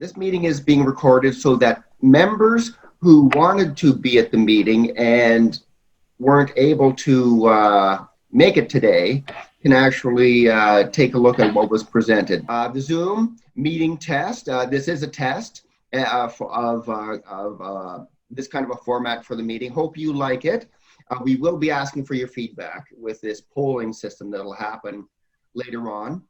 This meeting is being recorded so that members who wanted to be at the meeting and weren't able to make it today can actually take a look at what was presented. The Zoom meeting test, this is a test of this kind of a format for the meeting. Hope you like it. We will be asking for your feedback with this polling system that'll happen later on.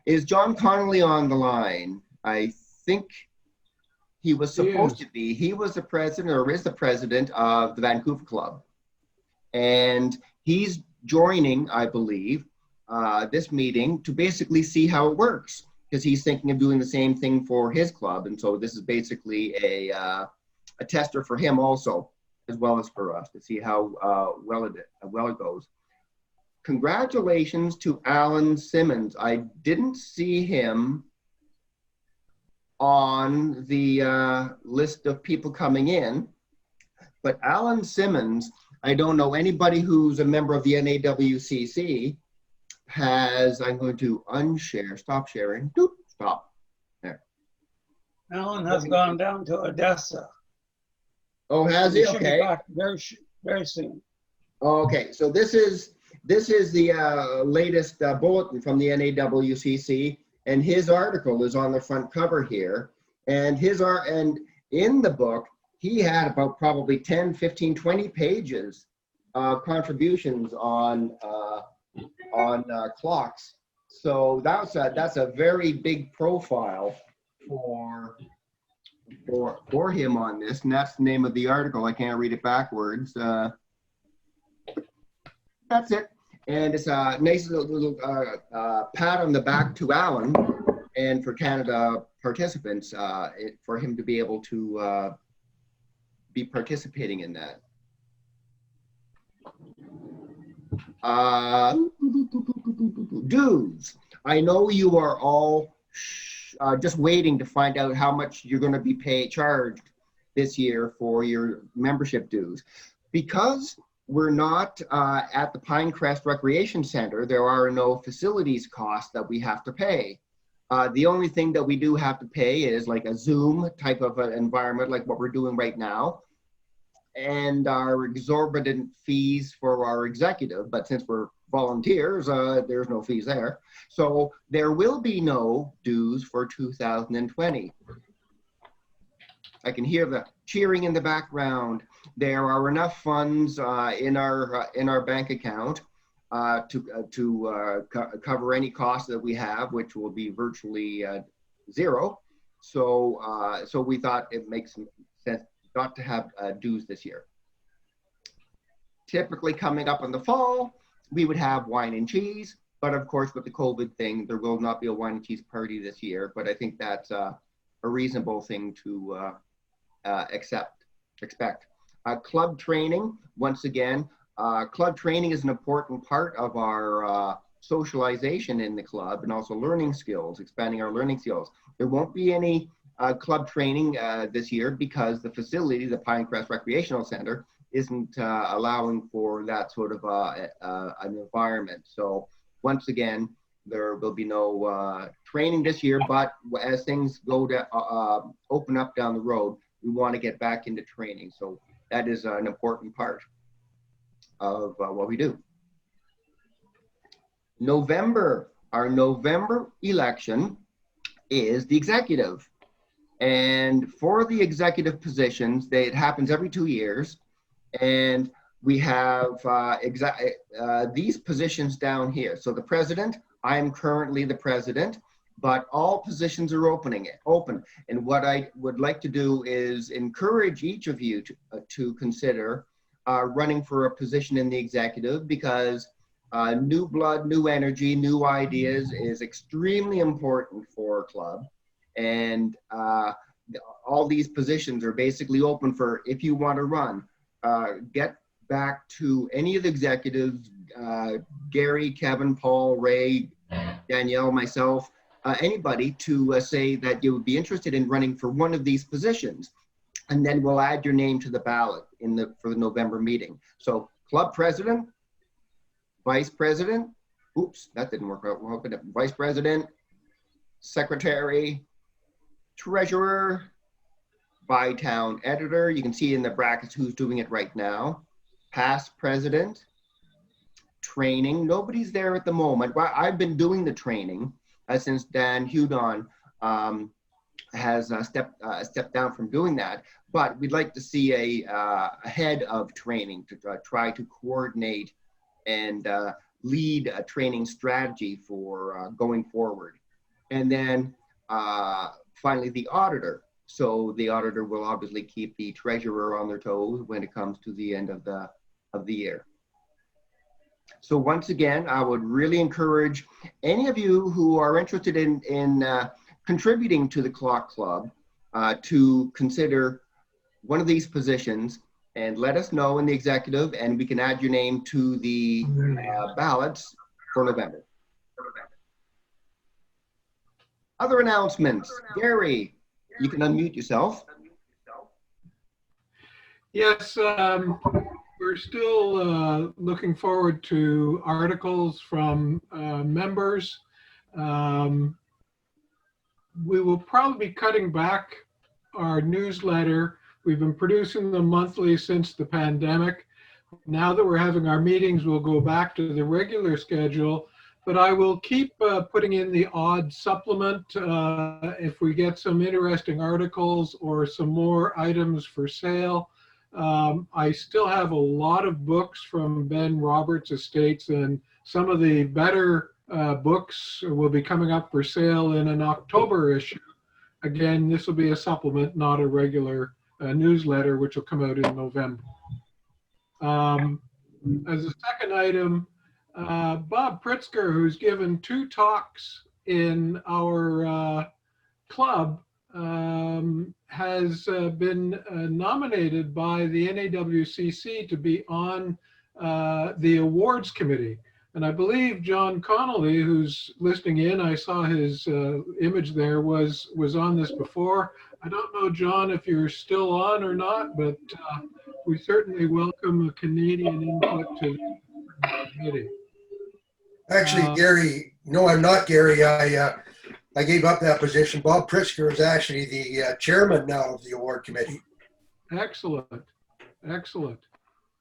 Is John Connolly on the line? I think he was supposed to be. He was the president, or is the president, of the Vancouver Club. And he's joining, I believe, this meeting to basically see how it works, because he's thinking of doing the same thing for his club. And so this is basically a tester for him also, as well as for us, to see how well it goes. Congratulations to Alan Simmons. I didn't see him on the list of people coming in, but Alan Simmons, I don't know anybody who's a member of the NAWCC has, I'm going to unshare, stop sharing, doop, stop, there. Alan has gone down to Odessa. Oh, has he? He should be Okay. back very soon. Okay, so this is the latest bulletin from the NAWCC, and his article is on the front cover here. And and in the book, he had about probably 10, 15, 20 pages of contributions on clocks. So that's a very big profile for him on this, and that's the name of the article. I can't read it backwards. That's it. And it's a nice little pat on the back to Alan and for Canada participants for him to be able to be participating in that. Dues. I know you are all just waiting to find out how much you're going to be charged this year for your membership dues. Because we're not at the Pinecrest Recreation Center, there are no facilities costs that we have to pay. The only thing that we do have to pay is like a Zoom type of an environment, like what we're doing right now, and our exorbitant fees for our executive. But since we're volunteers, there's no fees there. So there will be no dues for 2020. I can hear the cheering in the background. There are enough funds in our bank account to cover any costs that we have, which will be virtually zero. So we thought it makes sense not to have dues this year. Typically coming up in the fall, we would have wine and cheese, but of course with the COVID thing, there will not be a wine and cheese party this year. But I think that's a reasonable thing to expect. Club training, once again, club training is an important part of our socialization in the club and also learning skills, expanding our learning skills. There won't be any club training this year because the facility, the Pinecrest Recreational Center, isn't allowing for that sort of an environment. So once again, there will be no training this year, but as things go to open up down the road, we want to get back into training. So that is an important part of what we do. Our November election is the executive. And for the executive positions, it happens every 2 years. And we have these positions down here. So the president, I'm currently the president, but all positions are open. And what I would like to do is encourage each of you to consider running for a position in the executive, because new blood, new energy, new ideas is extremely important for a club. And all these positions are basically open for, if you want to run, get back to any of the executives, Gary, Kevin, Paul, Ray, Danielle, myself, anybody to say that you would be interested in running for one of these positions. And then we'll add your name to the ballot for the November meeting. So club president, vice president, oops, that didn't work out well, but vice president, secretary, treasurer, by town editor. You can see in the brackets who's doing it right now. Past president, training. Nobody's there at the moment. Well, I've been doing the training since Dan Hudon has stepped down from doing that. But we'd like to see a head of training to try to coordinate and lead a training strategy for going forward. And then finally, the auditor. So the auditor will obviously keep the treasurer on their toes when it comes to the end of the year. So once again, I would really encourage any of you who are interested in contributing to the Clock Club to consider one of these positions and let us know in the executive, and we can add your name to the ballots for November. Other announcements. Gary, you can unmute yourself. Yes, we're still looking forward to articles from members. We will probably be cutting back our newsletter. We've been producing them monthly since the pandemic. Now that we're having our meetings, we'll go back to the regular schedule, but I will keep putting in the odd supplement if we get some interesting articles or some more items for sale. I still have a lot of books from Ben Roberts Estates, and some of the better books will be coming up for sale in an October issue. Again, this will be a supplement, not a regular newsletter, which will come out in November. As a second item, Bob Pritzker, who's given 2 talks in our club, has been nominated by the NAWCC to be on the awards committee. And I believe John Connolly, who's listening in, I saw his image there, was on this before. I don't know, John, if you're still on or not, but we certainly welcome a Canadian input to the committee. Actually, Gary, no, I'm not, Gary. I gave up that position. Bob Pritzker is actually the chairman now of the award committee. Excellent. Excellent.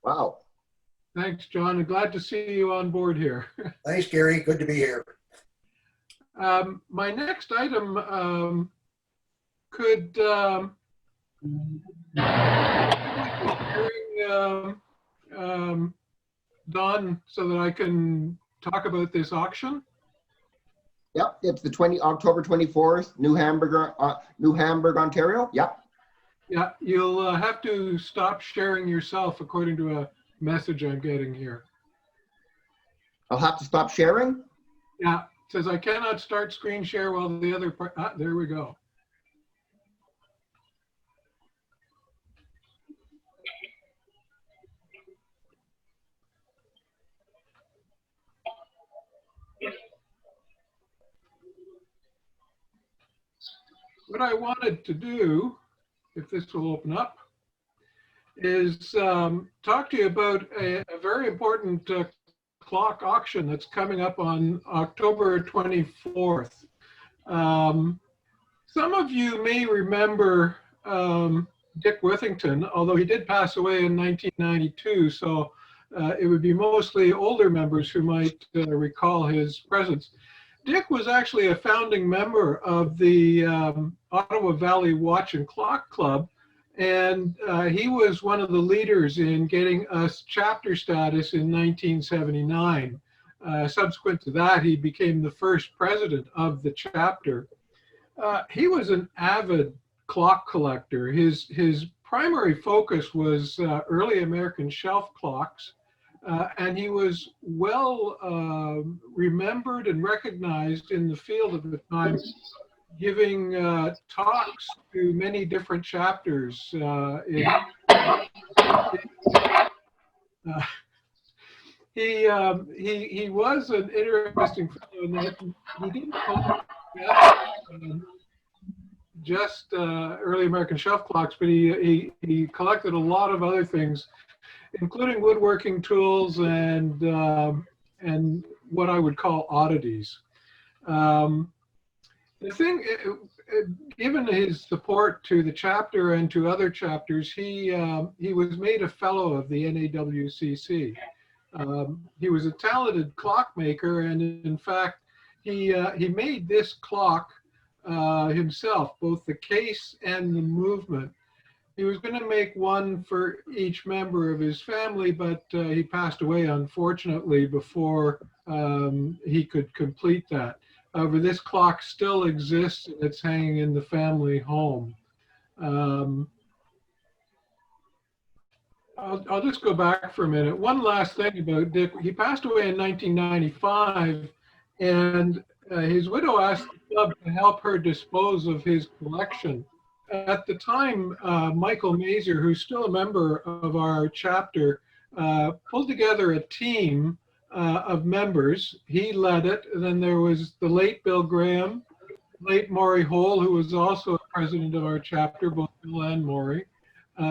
Wow. Thanks, John. I'm glad to see you on board here. Thanks, Gary. Good to be here. My next item could Don, so that I can talk about this auction. Yep, it's the October 24th, New Hamburg, Ontario. Yep. Yeah, you'll have to stop sharing yourself according to a message I'm getting here. I'll have to stop sharing? Yeah, it says I cannot start screen share while the other part, there we go. What I wanted to do, if this will open up, is talk to you about a very important clock auction that's coming up on October 24th. Some of you may remember Dick Worthington, although he did pass away in 1992, so it would be mostly older members who might recall his presence. Dick was actually a founding member of the Ottawa Valley Watch and Clock Club, and he was one of the leaders in getting us chapter status in 1979. Subsequent to that, he became the first president of the chapter. He was an avid clock collector. His primary focus was early American shelf clocks, and he was well remembered and recognized in the field at the time, giving talks to many different chapters. He was an interesting fellow in that he didn't just early American shelf clocks, but he collected a lot of other things, including woodworking tools and what I would call oddities. The thing, given his support to the chapter and to other chapters, he was made a fellow of the NAWCC. He was a talented clockmaker, and in fact, he made this clock himself, both the case and the movement. He was going to make one for each member of his family, but he passed away, unfortunately, before he could complete that. However, this clock still exists, and it's hanging in the family home. I'll just go back for a minute. One last thing about Dick. He passed away in 1995, and his widow asked the club to help her dispose of his collection. At the time, Michael Mazer, who's still a member of our chapter, pulled together a team of members. He led it. And then there was the late Bill Graham, late Maury Hole, who was also a president of our chapter, both Bill and Maury.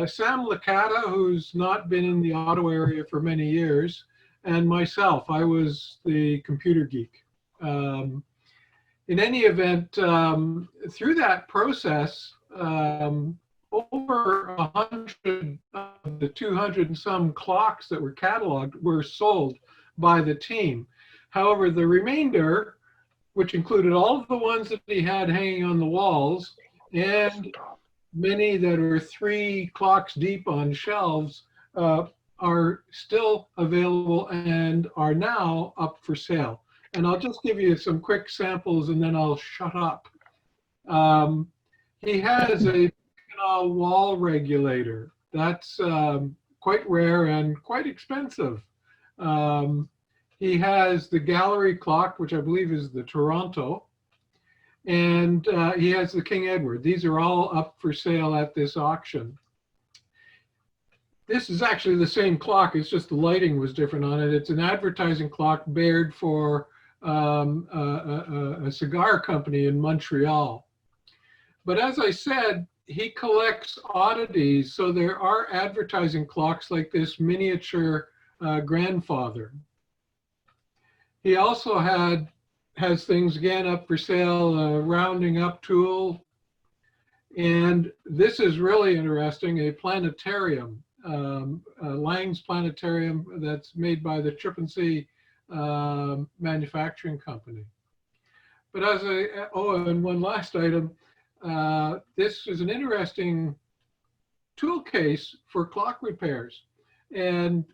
Sam Licata, who's not been in the Ottawa area for many years, and myself. I was the computer geek. In any event, through that process, over 100 of the 200 and some clocks that were cataloged were sold by the team. However, the remainder, which included all of the ones that he had hanging on the walls and many that are 3 clocks deep on shelves, are still available and are now up for sale. And I'll just give you some quick samples and then I'll shut up. He has a wall regulator. That's quite rare and quite expensive. He has the gallery clock, which I believe is the Toronto, and he has the King Edward. These are all up for sale at this auction. This is actually the same clock, it's just the lighting was different on it. It's an advertising clock made for a cigar company in Montreal. But as I said, he collects oddities. So there are advertising clocks like this miniature grandfather. He also has things again up for sale, a rounding up tool. And this is really interesting, a planetarium, Lang's planetarium that's made by the Trippensea manufacturing company. But as and one last item, this is an interesting tool case for clock repairs. And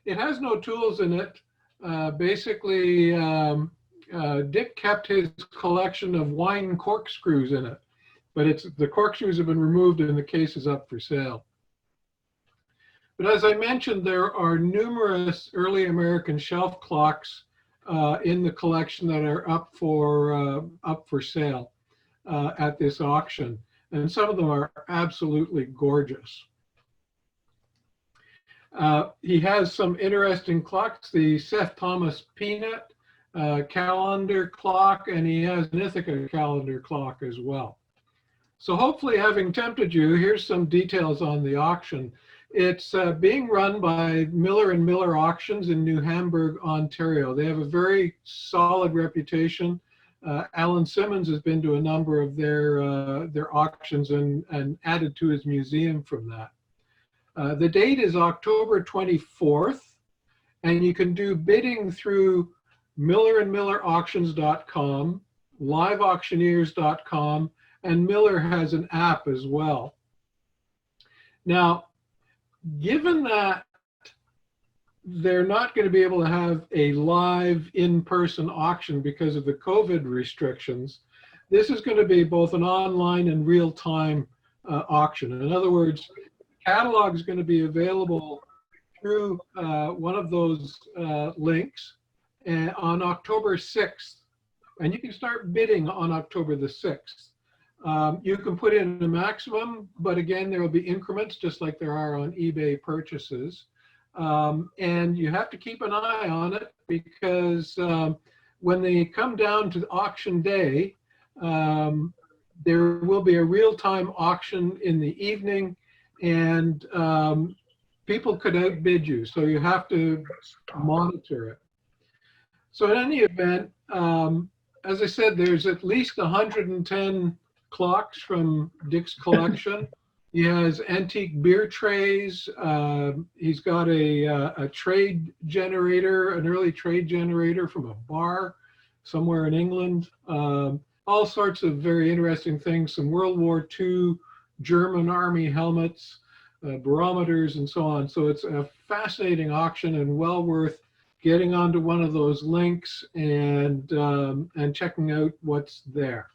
it has no tools in it. Basically, Dick kept his collection of wine corkscrews in it, but the corkscrews have been removed and the case is up for sale. But as I mentioned, there are numerous early American shelf clocks in the collection that are up for sale at this auction, and some of them are absolutely gorgeous. He has some interesting clocks, the Seth Thomas Peanut calendar clock, and he has an Ithaca calendar clock as well. So hopefully, having tempted you, here's some details on the auction. It's being run by Miller & Miller Auctions in New Hamburg, Ontario. They have a very solid reputation. Alan Simmons has been to a number of their auctions and added to his museum from that. The date is October 24th, and you can do bidding through millerandmillerauctions.com, liveauctioneers.com, and Miller has an app as well. Now, given that they're not going to be able to have a live in-person auction because of the COVID restrictions, this is going to be both an online and real-time auction. In other words, catalog is going to be available through one of those links on October 6th, and you can start bidding on October the 6th. You can put in a maximum, but again, there will be increments just like there are on eBay purchases. And you have to keep an eye on it because when they come down to auction day, there will be a real-time auction in the evening, and people could outbid you, so you have to monitor it. So in any event, as I said, there's at least 110 clocks from Dick's collection. He has antique beer trays. He's got a trade generator, an early trade generator from a bar somewhere in England. All sorts of very interesting things, some World War II German Army helmets, barometers, and so on. So it's a fascinating auction and well worth getting onto one of those links and checking out what's there.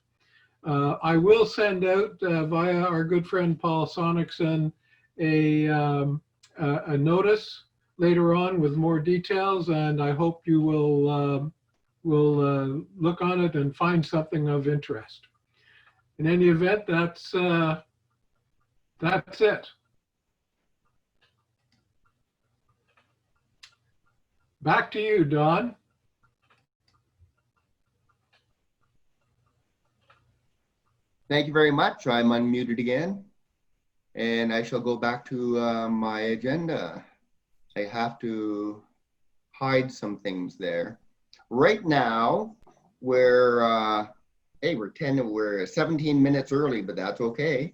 I will send out via our good friend Paul Sonicson a notice later on with more details, and I hope you will look on it and find something of interest. In any event, that's it. Back to you, Don. Thank you very much. I'm unmuted again, and I shall go back to my agenda. I have to hide some things there. Right now, we're 17 minutes early, but that's okay.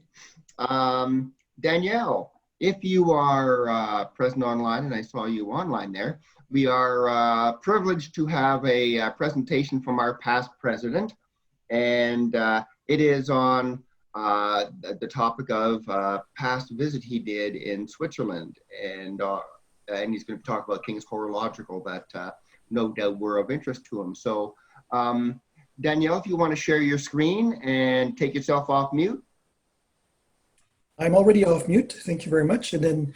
Danielle, if you are present online, and I saw you online there, we are privileged to have a presentation from our past president, and it is on the topic of past visit he did in Switzerland, and he's going to talk about things horological that no doubt were of interest to him. So Danielle, if you want to share your screen and take yourself off mute. I'm already off mute. Thank you very much. And then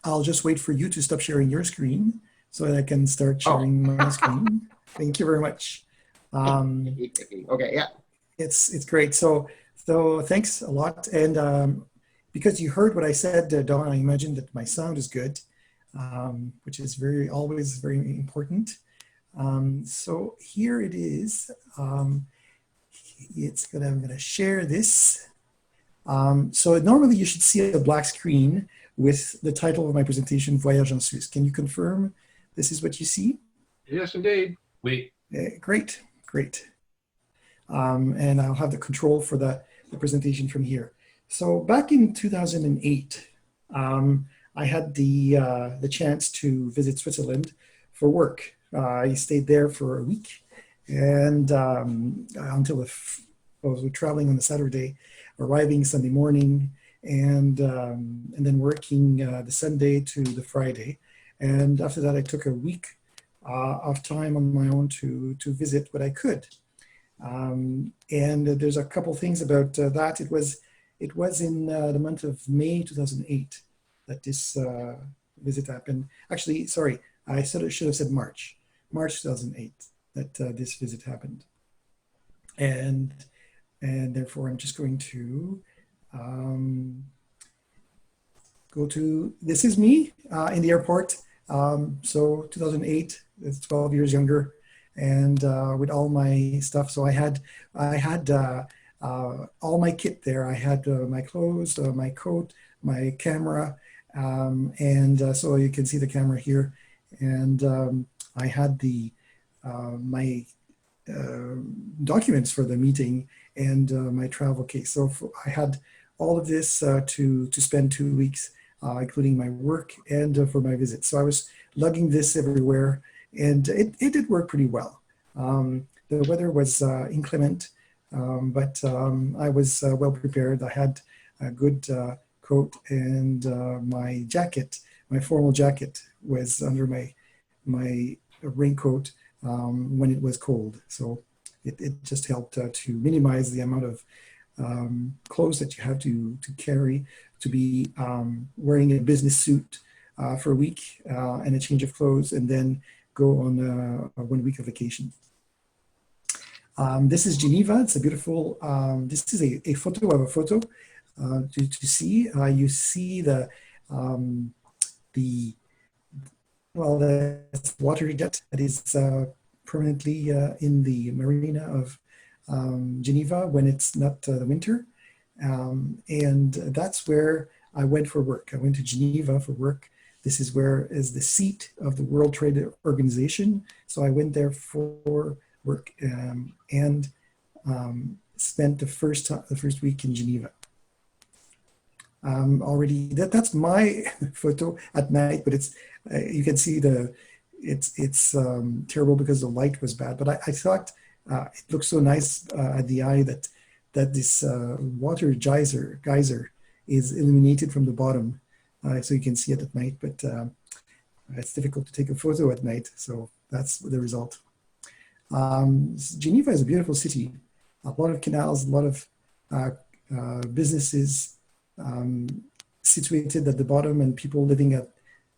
I'll just wait for you to stop sharing your screen so that I can start sharing my screen. Thank you very much. Okay, yeah. It's great. So thanks a lot. And because you heard what I said, Don, I imagine that my sound is good, which is always very important. So here it is. I'm gonna share this. So normally you should see a black screen with the title of my presentation, Voyage en Suisse. Can you confirm this is what you see? Yes, indeed. Oui. Great. And I'll have the control for the presentation from here. So back in 2008, I had the chance to visit Switzerland for work. I stayed there for a week, and until I was traveling on the Saturday, arriving Sunday morning, and then working the Sunday to the Friday. And after that, I took a week of time on my own to visit what I could. And there's a couple things about that. It was in the month of May 2008 that this visit happened. Actually, sorry, I should have said March 2008 that this visit happened. And therefore, I'm just going to go to, this is me in the airport. So 2008, it's 12 years younger, and with all my stuff. So I had all my kit there. I had my clothes, my coat, my camera, and so you can see the camera here. And I had my documents for the meeting and my travel case. So I had all of this to spend 2 weeks, including my work and for my visit. So I was lugging this everywhere, and it did work pretty well. The weather was inclement, but I was well prepared. I had a good coat, and my jacket, my formal jacket, was under my raincoat when it was cold. So it just helped to minimize the amount of clothes that you have to carry, to be wearing a business suit for a week and a change of clothes, and then go on a 1 week of vacation. This is Geneva. It's a beautiful, this is a photo of a photo to see. You see the water jet that is permanently in the marina of Geneva when it's not the winter. And that's where I went for work. I went to Geneva for work. This is where is the seat of the World Trade Organization. So I went there for work, and spent the first week in Geneva. Already, that's my photo at night, but it's you can see it's terrible because the light was bad. But I thought it looked so nice at the eye that this water geyser is illuminated from the bottom, so you can see it at night. But it's difficult to take a photo at night, so that's the result. Geneva is a beautiful city. A lot of canals, a lot of businesses situated at the bottom, and people living at.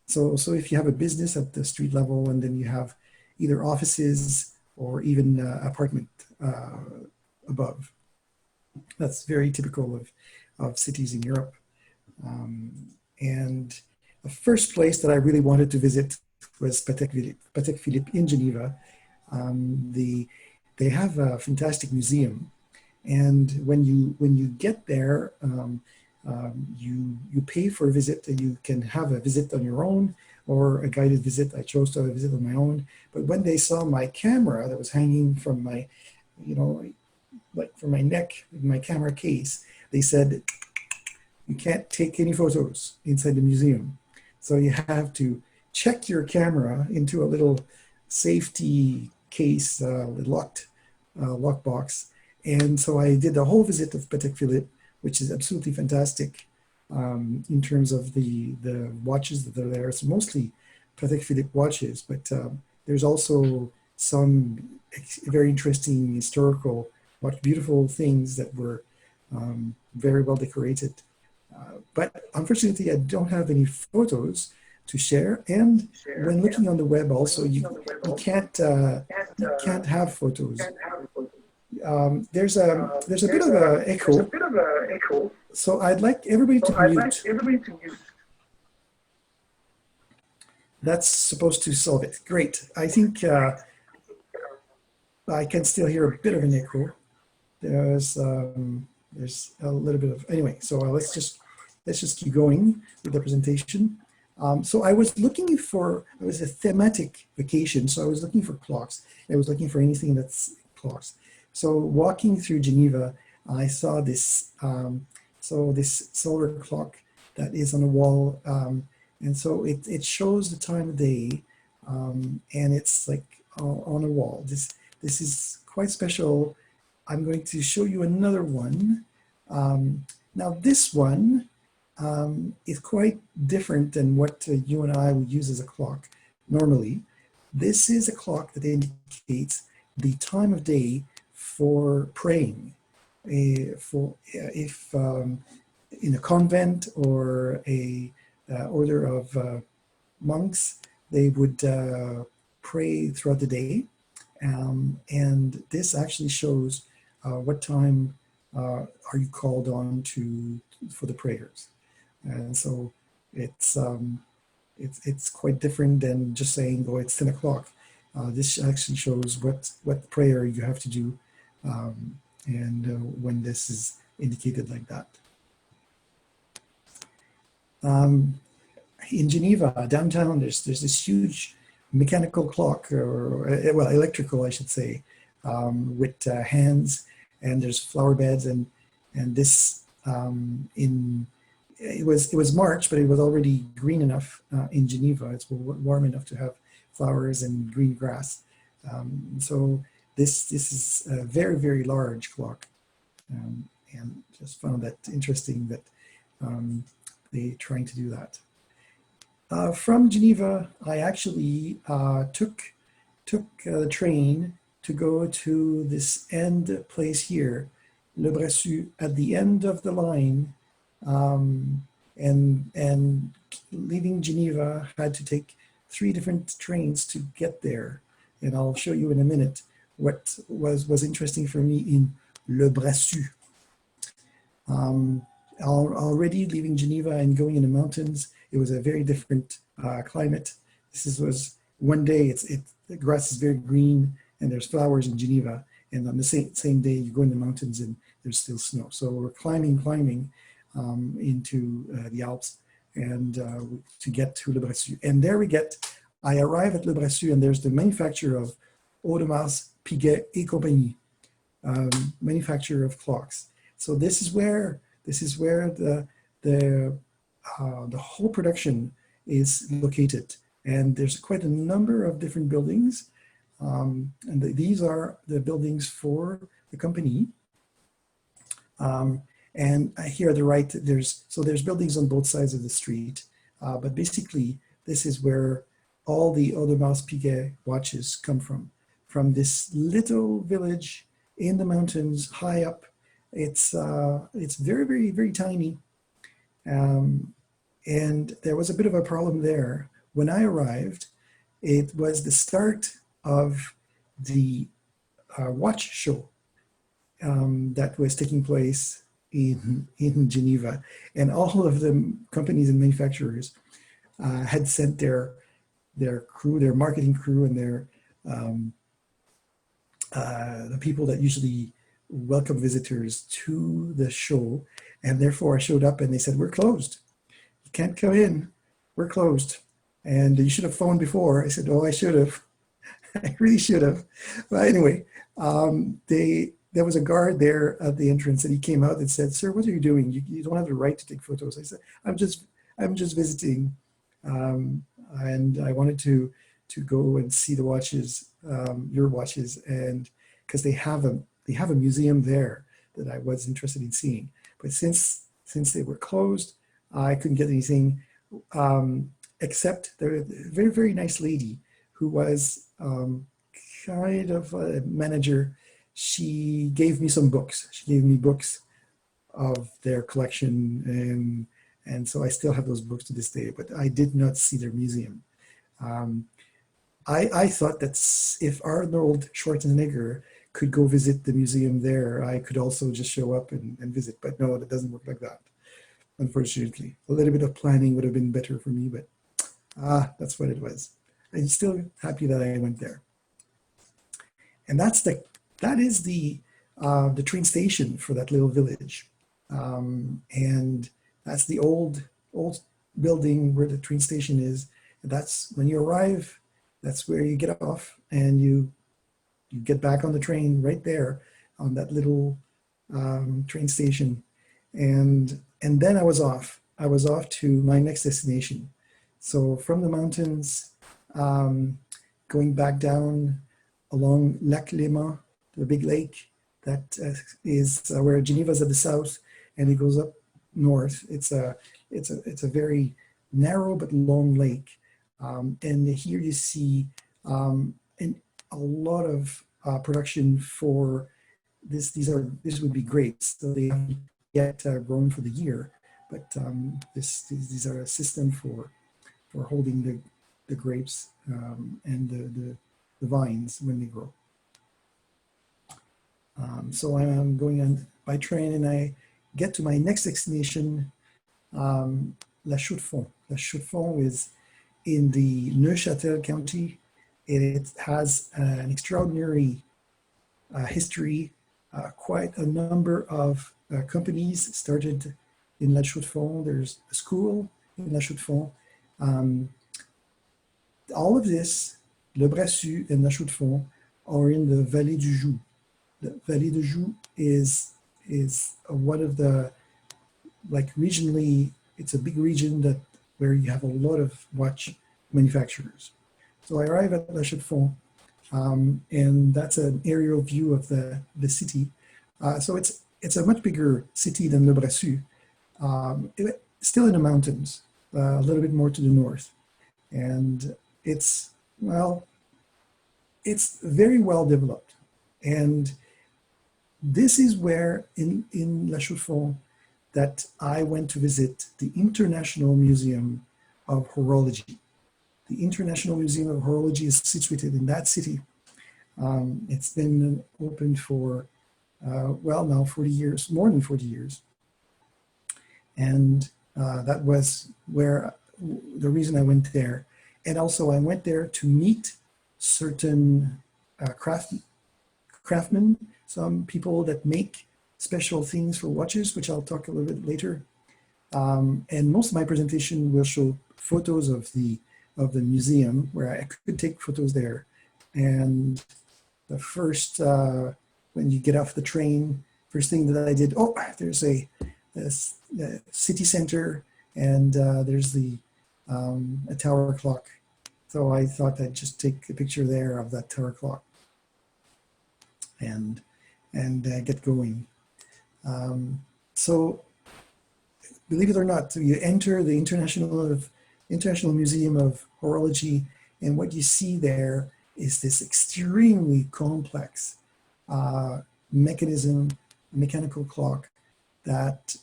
So if you have a business at the street level, and then you have either offices or even apartment above. That's very typical of cities in Europe. And the first place that I really wanted to visit was Patek Philippe in Geneva. They have a fantastic museum, and when you get there, you pay for a visit, and you can have a visit on your own or a guided visit. I chose to have a visit on my own. But when they saw my camera that was hanging from my, like from my neck, my camera case, they said, you can't take any photos inside the museum. So you have to check your camera into a little safety case, locked lockbox. And so I did the whole visit of Patek Philippe, which is absolutely fantastic in terms of the watches that are there. It's mostly Patek Philippe watches, but there's also some very interesting historical, beautiful things that were very well decorated. But unfortunately, I don't have any photos to share. And when looking on the web, also you can't have photos. There's a bit of an echo. So I'd like everybody to mute. That's supposed to solve it. Great. I think I can still hear a bit of an echo. There's a little bit of, anyway, so let's just keep going with the presentation. So I was looking for, it was a thematic vacation, so I was looking for clocks. I was looking for anything that's clocks. So walking through Geneva, I saw this, this solar clock that is on a wall, and so it shows the time of day, and it's like on a wall. This is quite special. I'm going to show you another one. Now this one is quite different than what you and I would use as a clock normally. This is a clock that indicates the time of day for praying. If in a convent or a order of monks, they would pray throughout the day. And this actually shows what time are you called on for the prayers. And so it's quite different than just saying, oh, it's 10 o'clock. This actually shows what prayer you have to do and when this is indicated like that. In Geneva, downtown, there's this huge mechanical clock, or well, electrical, I should say, with hands, and there's flower beds, and this it was March, but it was already green enough in Geneva. It's warm enough to have flowers and green grass. So this is a very, very large clock, and just found that interesting that they're trying to do that. From Geneva, I actually took the train to go to this end place here, Le Bressu, at the end of the line, and leaving Geneva, had to take 3 different trains to get there. And I'll show you in a minute what was interesting for me in Le Bressu. Already leaving Geneva and going in the mountains, it was a very different climate. This was one day, the grass is very green and there's flowers in Geneva, and on the same day you go in the mountains and there's still snow. So we're climbing into the Alps and to get to Le Bressu. And there I arrive at Le Bressu, and there's the manufacturer of Audemars Piguet et Compagnie, manufacturer of clocks. So this is where the whole production is located, and there's quite a number of different buildings, and these are the buildings for the company. And here at the right, there's buildings on both sides of the street, but basically this is where all the Audemars Piguet watches come from this little village in the mountains high up. It's very, very, very tiny. And there was a bit of a problem there. When I arrived, it was the start of the watch show that was taking place in Geneva. And all of the companies and manufacturers had sent their crew, their marketing crew, and the people that usually welcome visitors to the show. And therefore I showed up and they said, "We're closed. You can't come in. We're closed. And you should have phoned before." I said, "Oh, I should have. I really should have." But anyway, there was a guard there at the entrance, and he came out and said, "Sir, what are you doing? You don't have the right to take photos." I said, I'm just visiting. And I wanted to go and see the watches, your watches, and because they have a museum there that I was interested in seeing. But since they were closed, I couldn't get anything, except the very, very nice lady who was kind of a manager. She gave me some books. She gave me books of their collection, and so I still have those books to this day, but I did not see their museum. I thought that if Arnold Schwarzenegger could go visit the museum there, I could also just show up and visit, but no, it doesn't work like that, unfortunately. A little bit of planning would have been better for me, but that's what it was. I'm still happy that I went there. And that is the train station for that little village. And that's the old building where the train station is. And that's when you arrive, that's where you get off, and you get back on the train right there on that little train station. And then I was off. I was off to my next destination. So from the mountains, going back down along Lac Léman, the big lake that is where Geneva is at the south, and it goes up north. It's a very narrow but long lake, and here you see a lot of production for this. This would be grapes, so they haven't yet grown for the year, but these are a system for holding the grapes and the vines when they grow. So I'm going on by train, and I get to my next destination, La Chaux-de-Fonds. La Chaux-de-Fonds is in the Neuchâtel County. It has an extraordinary history. Quite a number of companies started in La Chaux-de-Fonds. There's a school in La Chaux-de-Fonds. All of this, Le Brassus and La Chaux-de-Fonds, are in the Vallée du Joux. The Vallée du Joux is one of the, like, regionally, it's a big region where you have a lot of watch manufacturers. So I arrive at La Chaux-de-Fonds, and that's an aerial view of the city. So it's a much bigger city than Le Brassus, still in the mountains, a little bit more to the north. And it's very well developed. And this is where in La Chaux-de-Fonds that I went to visit the International Museum of Horology. The International Museum of Horology is situated in that city. It's been open for, now 40 years, more than 40 years. And that was the reason I went there. And also I went there to meet certain craftsmen, some people that make special things for watches, which I'll talk a little bit later. And most of my presentation will show photos of the museum, where I could take photos there. And the first, when you get off the train, first thing that I did, oh, there's a city center, and there's a tower clock. So I thought I'd just take a picture there of that tower clock and get going. So believe it or not, so you enter the International Museum of Horology, and what you see there is this extremely complex mechanical clock that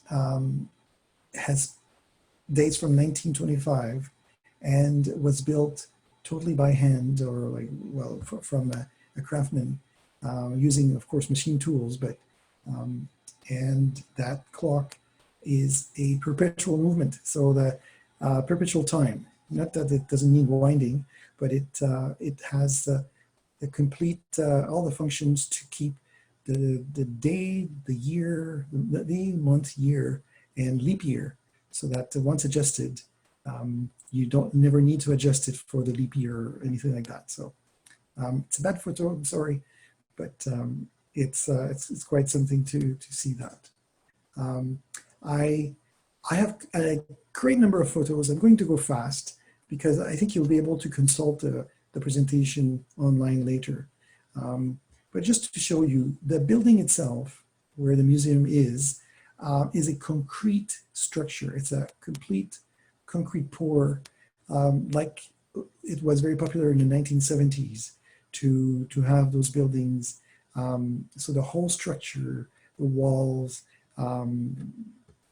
dates from 1925 and was built totally by hand, or from a craftsman using, of course, machine tools. But and that clock is a perpetual movement, so the perpetual time. Not that it doesn't need winding, but it has the complete all the functions to keep the day, the year, the day, month, year, and leap year, so that once adjusted, you never need to adjust it for the leap year or anything like that. So it's a bad photo, I'm sorry, but it's quite something to see that. I have a great number of photos. I'm going to go fast because I think you'll be able to consult the presentation online later. But just to show you, the building itself, where the museum is a concrete structure. It's a complete concrete pour, like it was very popular in the 1970s to have those buildings. So the whole structure, the walls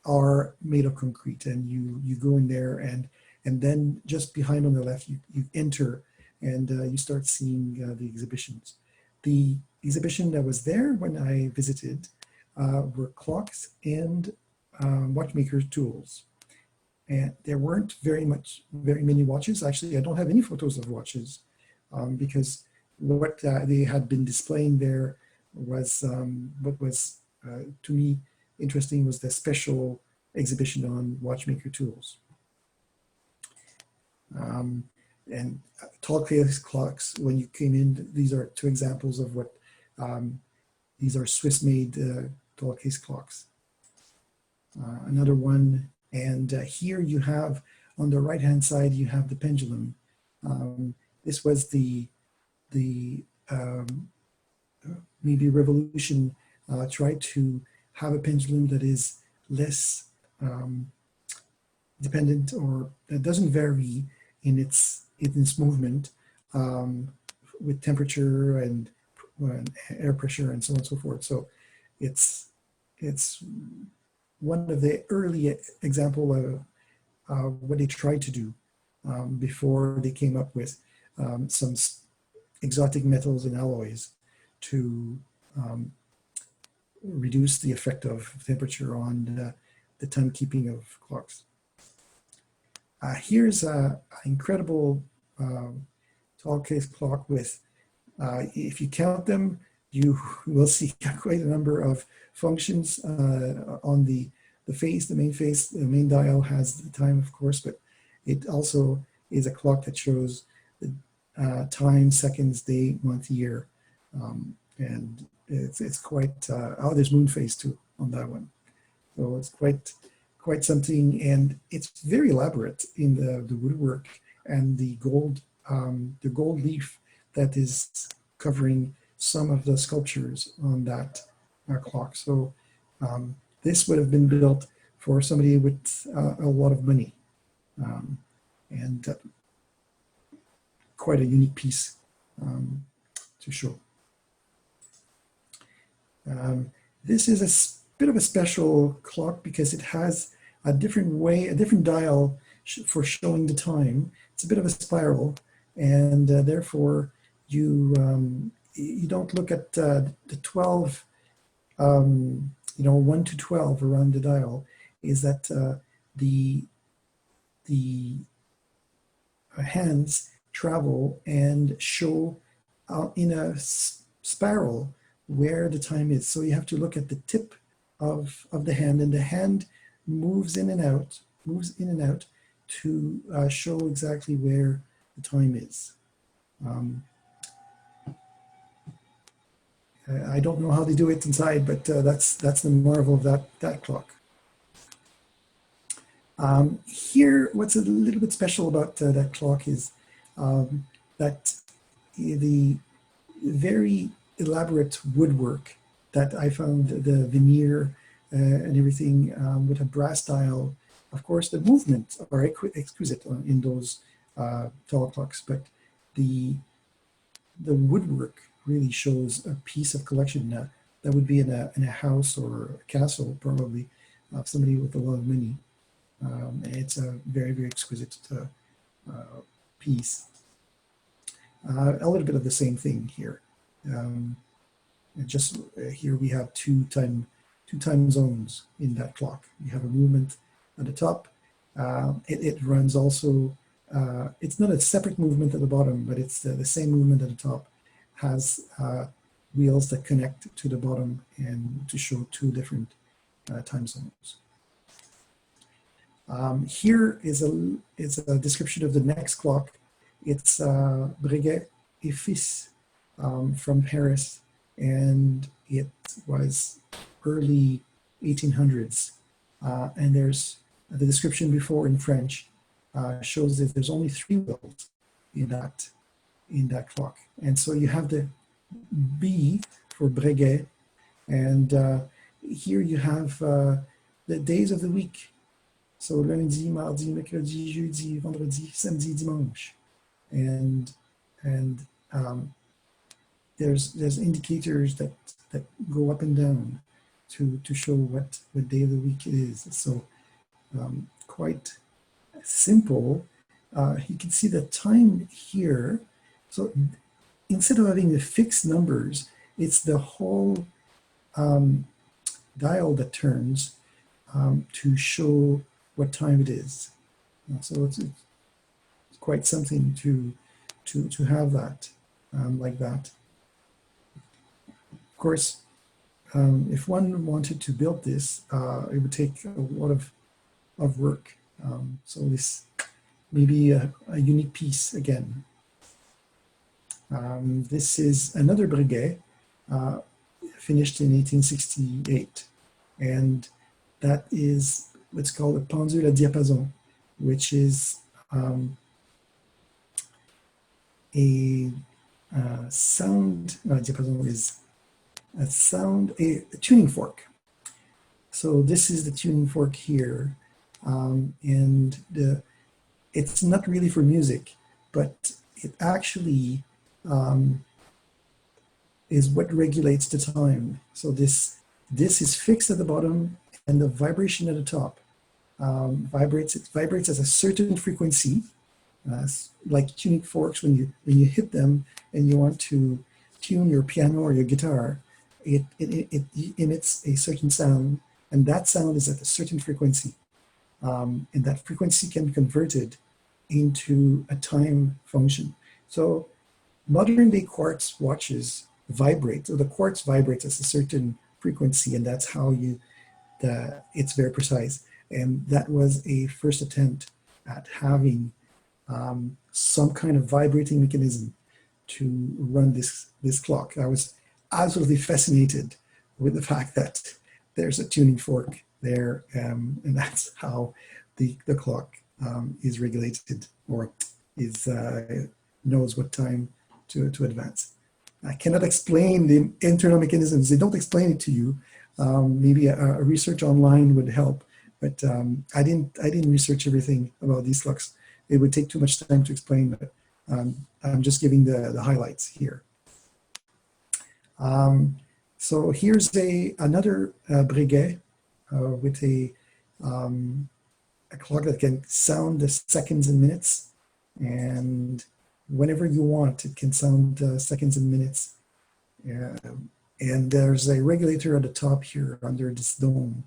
are made of concrete, and you go in there, and then just behind on the left, you enter, and you start seeing the exhibitions. The exhibition that was there when I visited were clocks and watchmaker tools. And there weren't very many watches. Actually, I don't have any photos of watches because what they had been displaying there was what was to me interesting was the special exhibition on watchmaker tools. And tall case clocks, when you came in, these are two examples of what, these are Swiss-made tall case clocks. Another one, and here you have, on the right-hand side, you have the pendulum. This was the maybe revolution, tried to have a pendulum that is less dependent, or that doesn't vary in its movement with temperature and air pressure and so on and so forth. So it's one of the early example of what they tried to do before they came up with some exotic metals and alloys to reduce the effect of temperature on the timekeeping of clocks. Here's an incredible tall case clock with, if you count them, you will see quite a number of functions on the face, the main face. The main dial has the time, of course, but it also is a clock that shows the time, seconds, day, month, year. And it's quite, oh, there's moon phase too on that one. So it's quite something, and it's very elaborate in the woodwork and the gold leaf that is covering some of the sculptures on that clock. So this would have been built for somebody with a lot of money, and quite a unique piece to show. This is a bit of a special clock because it has a different dial for showing the time. It's a bit of a spiral, and therefore you don't look at the 12, 1 to 12 around the dial. Is that the hands travel and show in a spiral where the time is. So you have to look at the tip of the hand, and the hand moves in and out to show exactly where the time is. I don't know how they do it inside, but that's the marvel of that clock. Here, what's a little bit special about that clock is that the very elaborate woodwork that I found, the veneer and everything with a brass dial. Of course, the movements are exquisite in those tall clocks, but the woodwork really shows a piece of collection that would be in a house or a castle, probably, of somebody with a lot of money. And it's a very, very exquisite piece. A little bit of the same thing here. And just here we have two time zones in that clock. You have a movement at the top. It runs also. It's not a separate movement at the bottom, but it's the same movement at the top. Has wheels that connect to the bottom and to show two different time zones. Here is a description of the next clock. It's Breguet et Fils from Paris, and it was early 1800s. And there's the description before in French shows that there's only 3 wheels in that clock. And so you have the B for Breguet, and here you have the days of the week. So lundi, mardi, mercredi, jeudi, vendredi, samedi, dimanche. And there's indicators that go up and down to show what day of the week it is. So quite simple. You can see the time here. So instead of having the fixed numbers, it's the whole dial that turns to show what time it is. So it's quite something to have that like that. Of course, if one wanted to build this, it would take a lot of work. So this may be a unique piece again. This is another Breguet, finished in 1868, and that is what's called a Ponzula Diapazon, which is a sound. Diapason is a tuning fork. So this is the tuning fork here, and it's not really for music, but it actually is what regulates the time. So this is fixed at the bottom, and the vibration at the top vibrates. It vibrates at a certain frequency, like tuning forks. When you hit them and you want to tune your piano or your guitar, it emits a certain sound, and that sound is at a certain frequency, and that frequency can be converted into a time function. So modern day quartz watches vibrate, so the quartz vibrates at a certain frequency, and that's how it's very precise. And that was a first attempt at having some kind of vibrating mechanism to run this clock. I was absolutely fascinated with the fact that there's a tuning fork there, and that's how the clock is regulated, or is knows what time to advance. I cannot explain the internal mechanisms. They don't explain it to you. Maybe a research online would help, but I didn't research everything about these clocks. It would take too much time to explain, but I'm just giving the highlights here. So here's another Breguet with a clock that can sound the seconds and minutes, and whenever you want, it can sound seconds and minutes. And there's a regulator at the top here under this dome,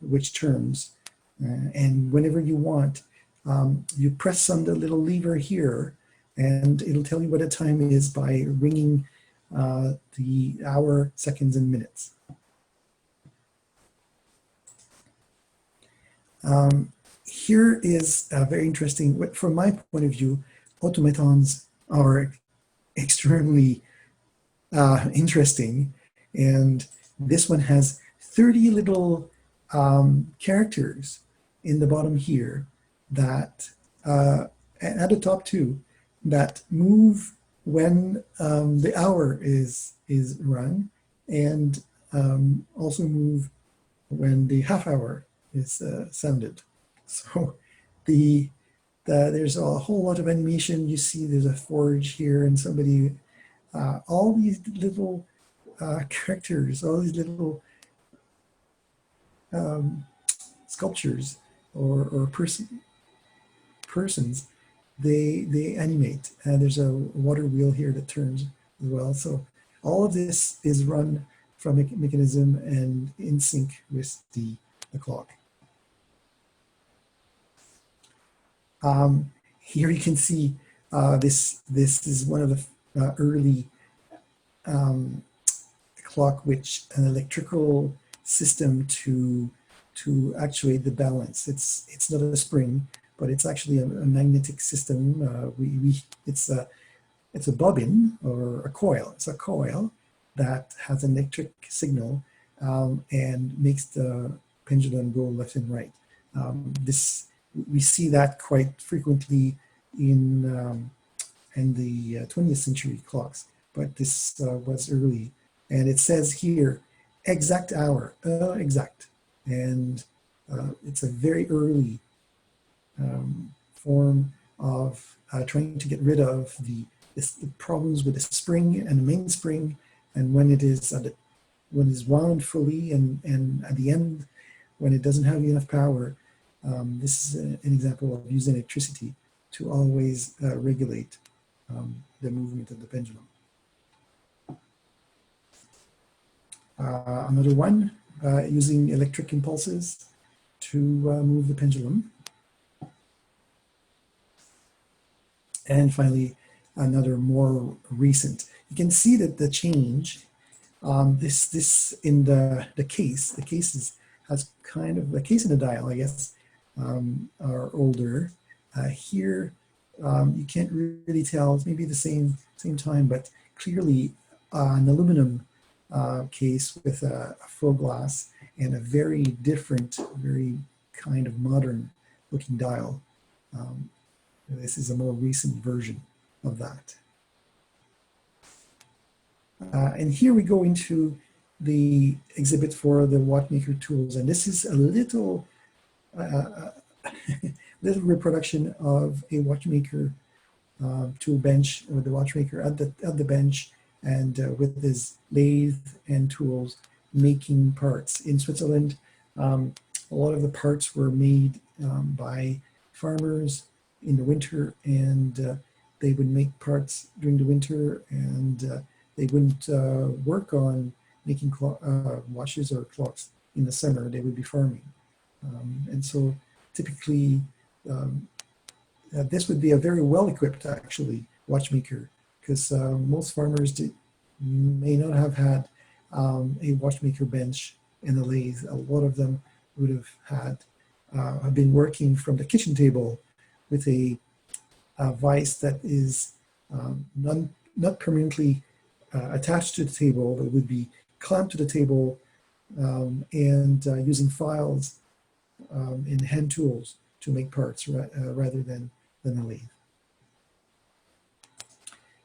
which turns. And whenever you want, you press on the little lever here, and it'll tell you what the time is by ringing the hour, seconds, and minutes. Here is very interesting. From my point of view, automatons are extremely interesting. And this one has 30 little characters in the bottom here that, at the top too, that move when the hour is run, and also move when the half hour is sounded. So there's a whole lot of animation. You see there's a forge here and somebody, all these little characters, all these little sculptures or persons, they animate. And there's a water wheel here that turns as well. So all of this is run from a mechanism and in sync with the clock. Here you can see this is one of the early clock, which an electrical system to actuate the balance. It's not a spring, but it's actually a magnetic system. It's a bobbin or a coil. It's a coil that has an electric signal and makes the pendulum go left and right. We see that quite frequently in the 20th century clocks, but this was early. And it says here, exact hour, exact. And it's a very early form of trying to get rid of the problems with the spring and the mainspring. And when it is when it's wound fully and at the end, when it doesn't have enough power, this is an example of using electricity to always regulate the movement of the pendulum. Another one, using electric impulses to move the pendulum. And finally, another more recent. You can see that the change, this in the case has kind of, the case and the dial, I guess, are older. Here, you can't really tell, it's maybe the same time, but clearly an aluminum case with a faux glass and a very different, very kind of modern looking dial. This is a more recent version of that. And here we go into the exhibit for the watchmaker tools. And this is a little little reproduction of a watchmaker tool bench, or the watchmaker at the bench, and with his lathe and tools making parts. In Switzerland, a lot of the parts were made by farmers in the winter, and they would make parts during the winter, and they wouldn't work on making watches or clocks in the summer. They would be farming. And so typically, this would be a very well-equipped, actually, watchmaker, because most farmers may not have had a watchmaker bench in the lathe. A lot of them would have had been working from the kitchen table with a vise that is not permanently attached to the table, but would be clamped to the table, and using files in hand tools to make parts rather than a lathe.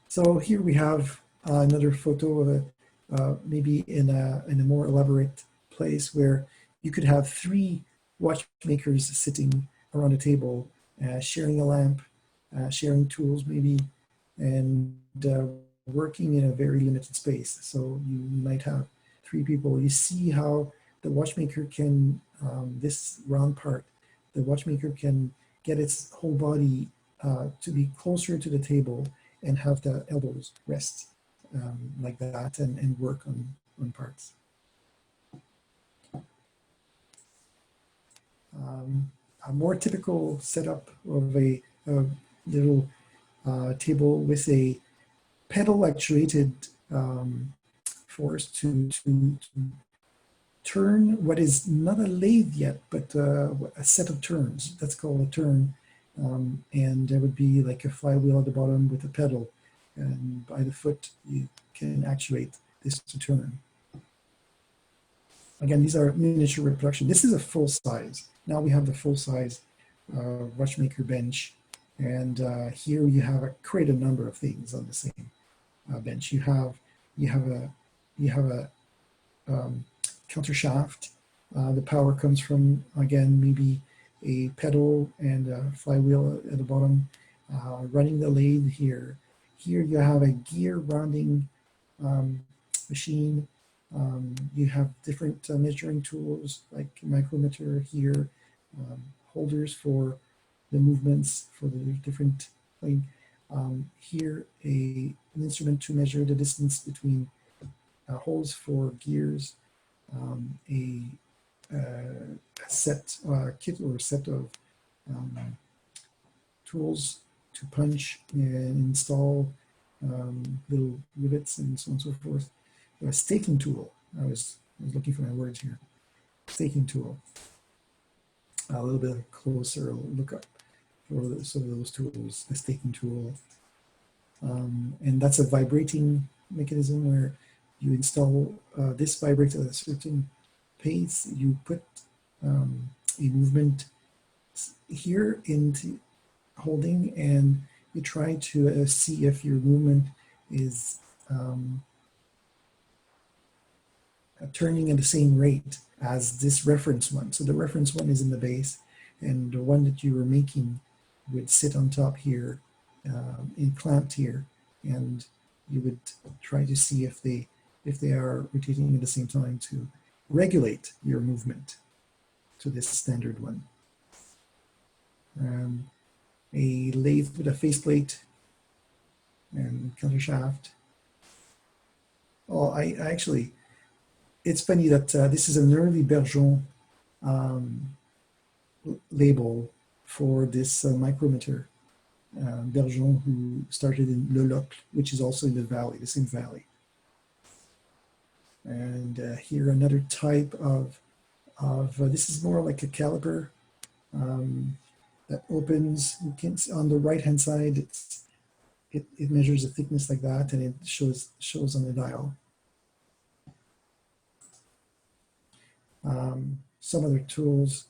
So here we have another photo of maybe in a more elaborate place where you could have 3 watchmakers sitting around a table, sharing a lamp, sharing tools maybe, and working in a very limited space. So you might have 3 people. You see how the watchmaker can, this round part, the watchmaker can get its whole body to be closer to the table and have the elbows rest like that, and work on parts. A more typical setup of a little table with a pedal actuated force to turn what is not a lathe yet, but a set of turns. That's called a turn. And there would be like a flywheel at the bottom with a pedal and by the foot you can actuate this to turn. Again, these are miniature reproduction. This is a full size. Now we have the full size watchmaker bench, and here you have quite a number of things on the same bench. You have a counter shaft. The power comes from, again, maybe a pedal and a flywheel at the bottom. Running the lathe here. Here you have a gear rounding machine. You have different measuring tools like micrometer here, holders for the movements for the different thing. Here an instrument to measure the distance between holes for gears, a set kit or set of tools to punch and install little rivets and so on and so forth. A staking tool. I was looking for my words here. Staking tool. A little bit closer look up for some of those tools. A staking tool, and that's a vibrating mechanism where you install this vibrates at a certain pace. You put a movement here into holding, and you try to see if your movement is turning at the same rate as this reference one. So the reference one is in the base, and the one that you were making would sit on top here, and clamped here, and you would try to see if they are rotating at the same time to regulate your movement to this standard one. A lathe with a faceplate and counter shaft. Oh, I actually, it's funny that this is an early Bergeon label for this micrometer. Bergeon, who started in Le Locle, which is also in the valley, the same valley. And here another type of this is more like a caliper that opens. You can see on the right hand side, it measures the thickness like that, and it shows on the dial. Some other tools,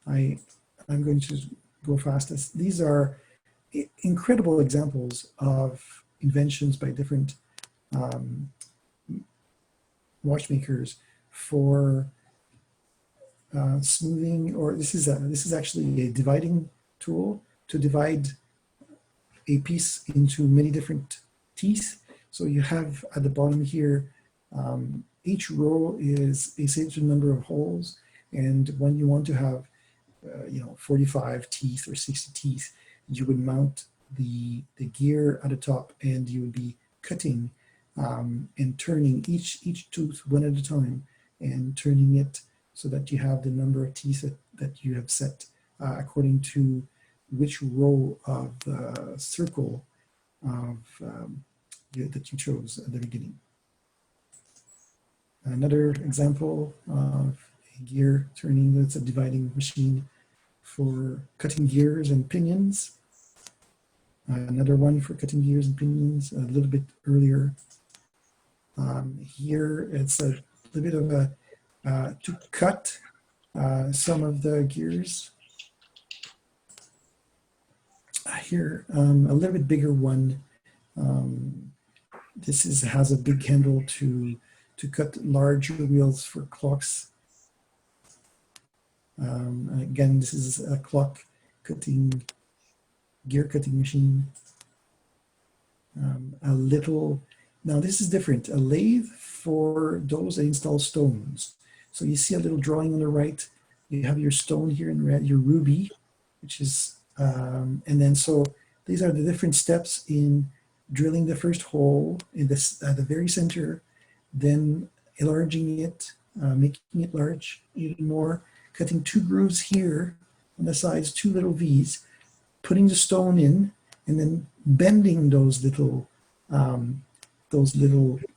I'm going to go fastest. These are incredible examples of inventions by different watchmakers for smoothing, or this is actually a dividing tool to divide a piece into many different teeth. So you have at the bottom here, each row is a certain number of holes, and when you want to have 45 teeth or 60 teeth, you would mount the gear at the top, and you would be cutting and turning each tooth one at a time, and turning it so that you have the number of teeth that you have set according to which row of the circle that you chose at the beginning. Another example of a gear turning, that's a dividing machine for cutting gears and pinions. Another one for cutting gears and pinions a little bit earlier. Here it's a little bit of a, to cut some of the gears. Here, a little bit bigger one. This has a big handle to cut larger wheels for clocks. Again, this is a clock cutting, gear cutting machine. Now this is different, a lathe for those that install stones. So you see a little drawing on the right, you have your stone here in red, your ruby, which is, and then so these are the different steps in drilling the first hole in this at the very center, then enlarging it, making it large even more, cutting 2 grooves here on the sides, 2 little V's, putting the stone in, and then bending those little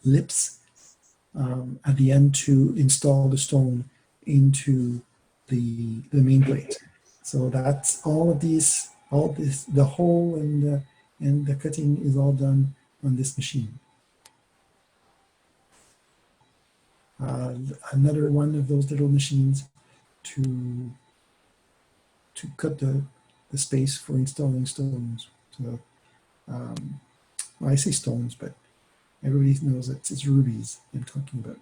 lips at the end to install the stone into the main plate. So that's all of these, the hole and the cutting is all done on this machine. Another one of those little machines to cut the space for installing stones. So, well, I say stones, but everybody knows that it's rubies I'm talking about.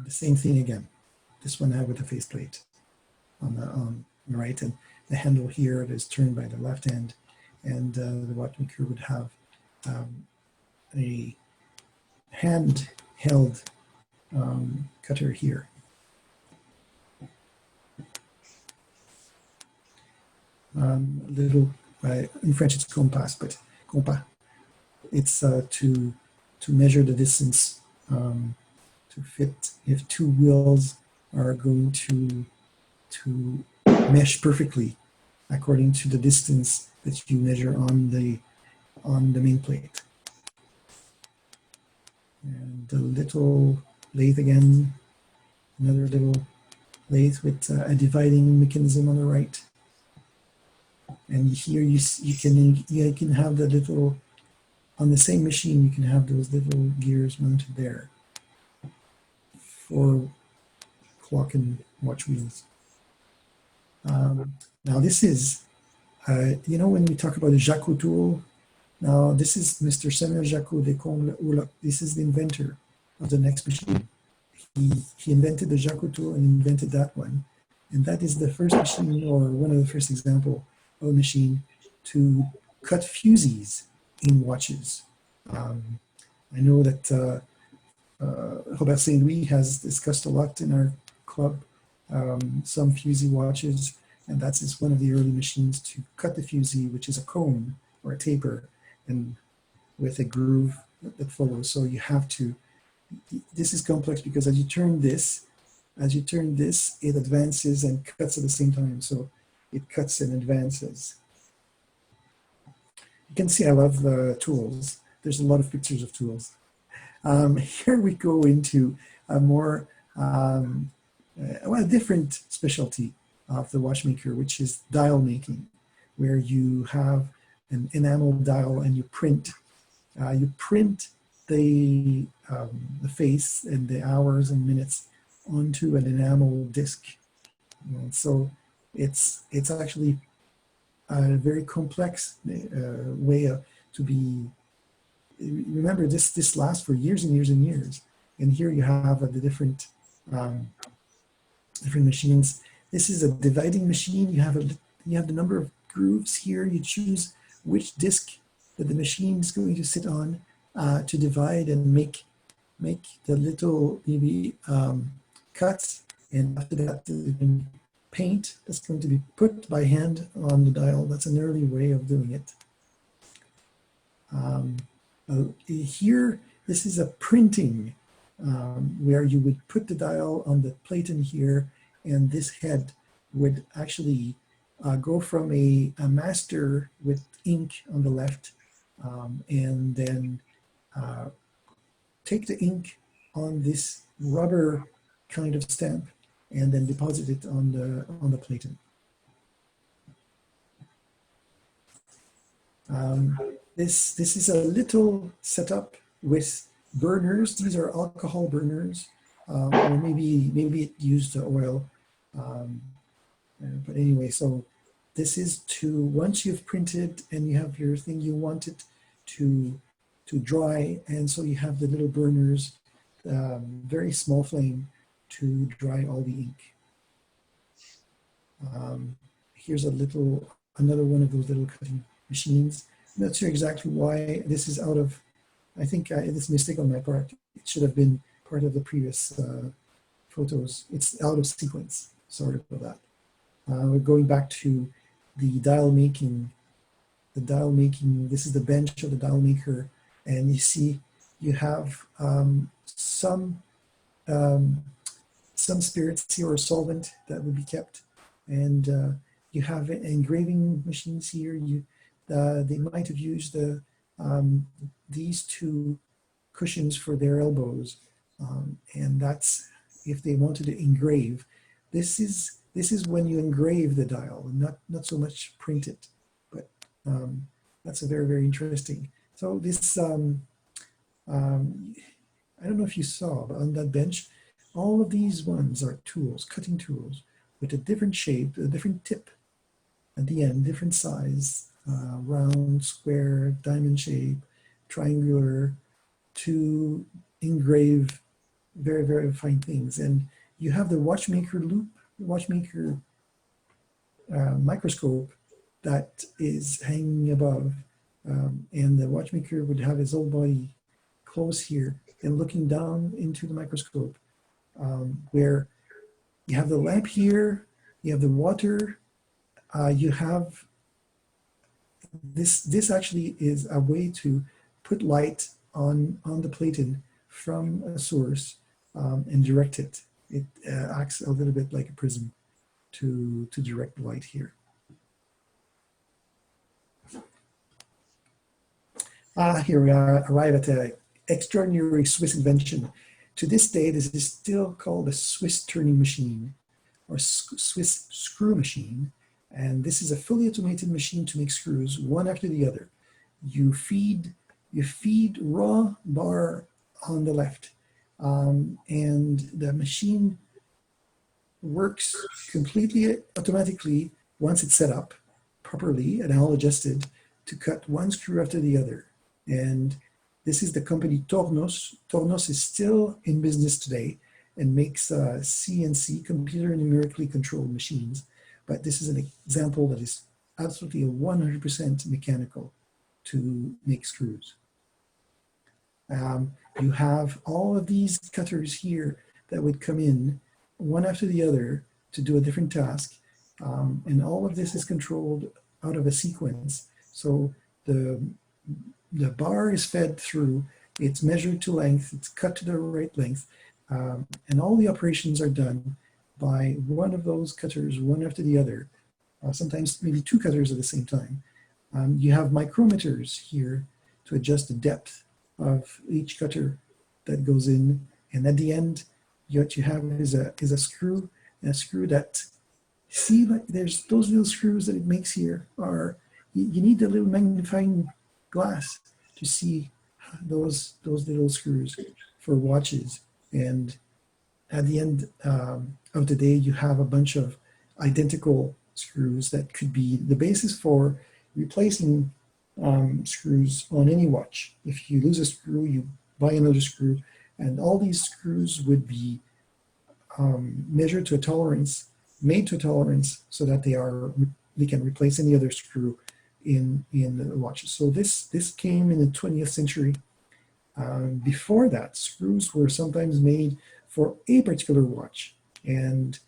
The same thing again. This one I have with a faceplate on the right, and the handle here is turned by the left hand, and the watchmaker would have a handheld cutter here. Little, in French it's compas, but compas. It's to measure the distance to fit if two wheels are going to mesh perfectly according to the distance that you measure on the main plate. And the little lathe again, another little lathe with a dividing mechanism on the right. And here you can have the little, on the same machine you can have those little gears mounted there for clock and watch wheels. Now this is, you know, when we talk about the Jacot tool, now this is Mr. Samuel Jacot de Comble. This is the inventor of the next machine. He invented the Jacot tool and invented that one. And that is the first machine, or one of the first example of a machine to cut fusees in watches. I know that Robert St. Louis has discussed a lot in our club some fusee watches, and that is one of the early machines to cut the fusee, which is a cone or a taper, and with a groove that follows. So you have to, this is complex because as you turn this, it advances and cuts at the same time. So it cuts and advances. You can see I love the tools. There's a lot of pictures of tools. Here we go into a more, well, a different specialty of the watchmaker, which is dial making, where you have an enamel dial and you print the face and the hours and minutes onto an enamel disc. And so it's actually a very complex way to be. Remember, this lasts for years and years and years. And here you have the different machines. This is a dividing machine. You have the number of grooves here. You choose which disc that the machine is going to sit on to divide and make the little maybe cuts. And after that, the paint that's going to be put by hand on the dial. That's an early way of doing it. Here, this is a printing where you would put the dial on the plate in here, and this head would actually go from a master with ink on the left, and then take the ink on this rubber kind of stamp, and then deposit it on the platen. This is a little setup with burners. These are alcohol burners, or maybe it used oil. But anyway, so this is to, once you've printed and you have your thing, you want it to dry, and so you have the little burners, very small flame to dry all the ink. Here's another one of those little cutting machines. I'm not sure exactly why this is out of, I think it's a mistake on my part. It should have been part of the previous photos. It's out of sequence. Sorry about that. We're going back to the dial making. The dial making, this is the bench of the dial maker. And you see you have some spirits here or solvent that would be kept. And you have engraving machines here. They might have used these two cushions for their elbows, and that's if they wanted to engrave. This is when you engrave the dial, not so much print it. That's a very, very interesting. So this, I don't know if you saw, but on that bench, all of these ones are tools, cutting tools, with a different shape, a different tip at the end, different size, round, square, diamond shape, triangular, to engrave very, very fine things. And you have the watchmaker loop, watchmaker microscope that is hanging above. And the watchmaker would have his whole body close here and looking down into the microscope, where you have the lamp here, you have the water, you have this actually is a way to put light on the platen from a source and direct it. It acts a little bit like a prism to direct the light here. Here we arrive at an extraordinary Swiss invention. To this day, this is still called a Swiss turning machine or Swiss screw machine. And this is a fully automated machine to make screws one after the other. You feed raw bar on the left, and the machine works completely automatically once it's set up properly and all adjusted to cut one screw after the other. And this is the company Tornos. Tornos is still in business today and makes CNC, computer numerically controlled machines. But this is an example that is absolutely 100% mechanical to make screws. You have all of these cutters here that would come in one after the other to do a different task. And all of this is controlled out of a sequence. So the bar is fed through, it's measured to length, it's cut to the right length, and all the operations are done by one of those cutters, one after the other, sometimes maybe two cutters at the same time. You have micrometers here to adjust the depth of each cutter that goes in, and at the end, what you have is a screw, and a screw that, see, like there's those little screws that it makes here are, you need a little magnifying glass to see those little screws for watches. And at the end of the day, you have a bunch of identical screws that could be the basis for replacing screws on any watch. If you lose a screw, you buy another screw, and all these screws would be measured to a tolerance, made to a tolerance, so that they can replace any other screw in the watches. So this came in the 20th century. Before that, screws were sometimes made for a particular watch and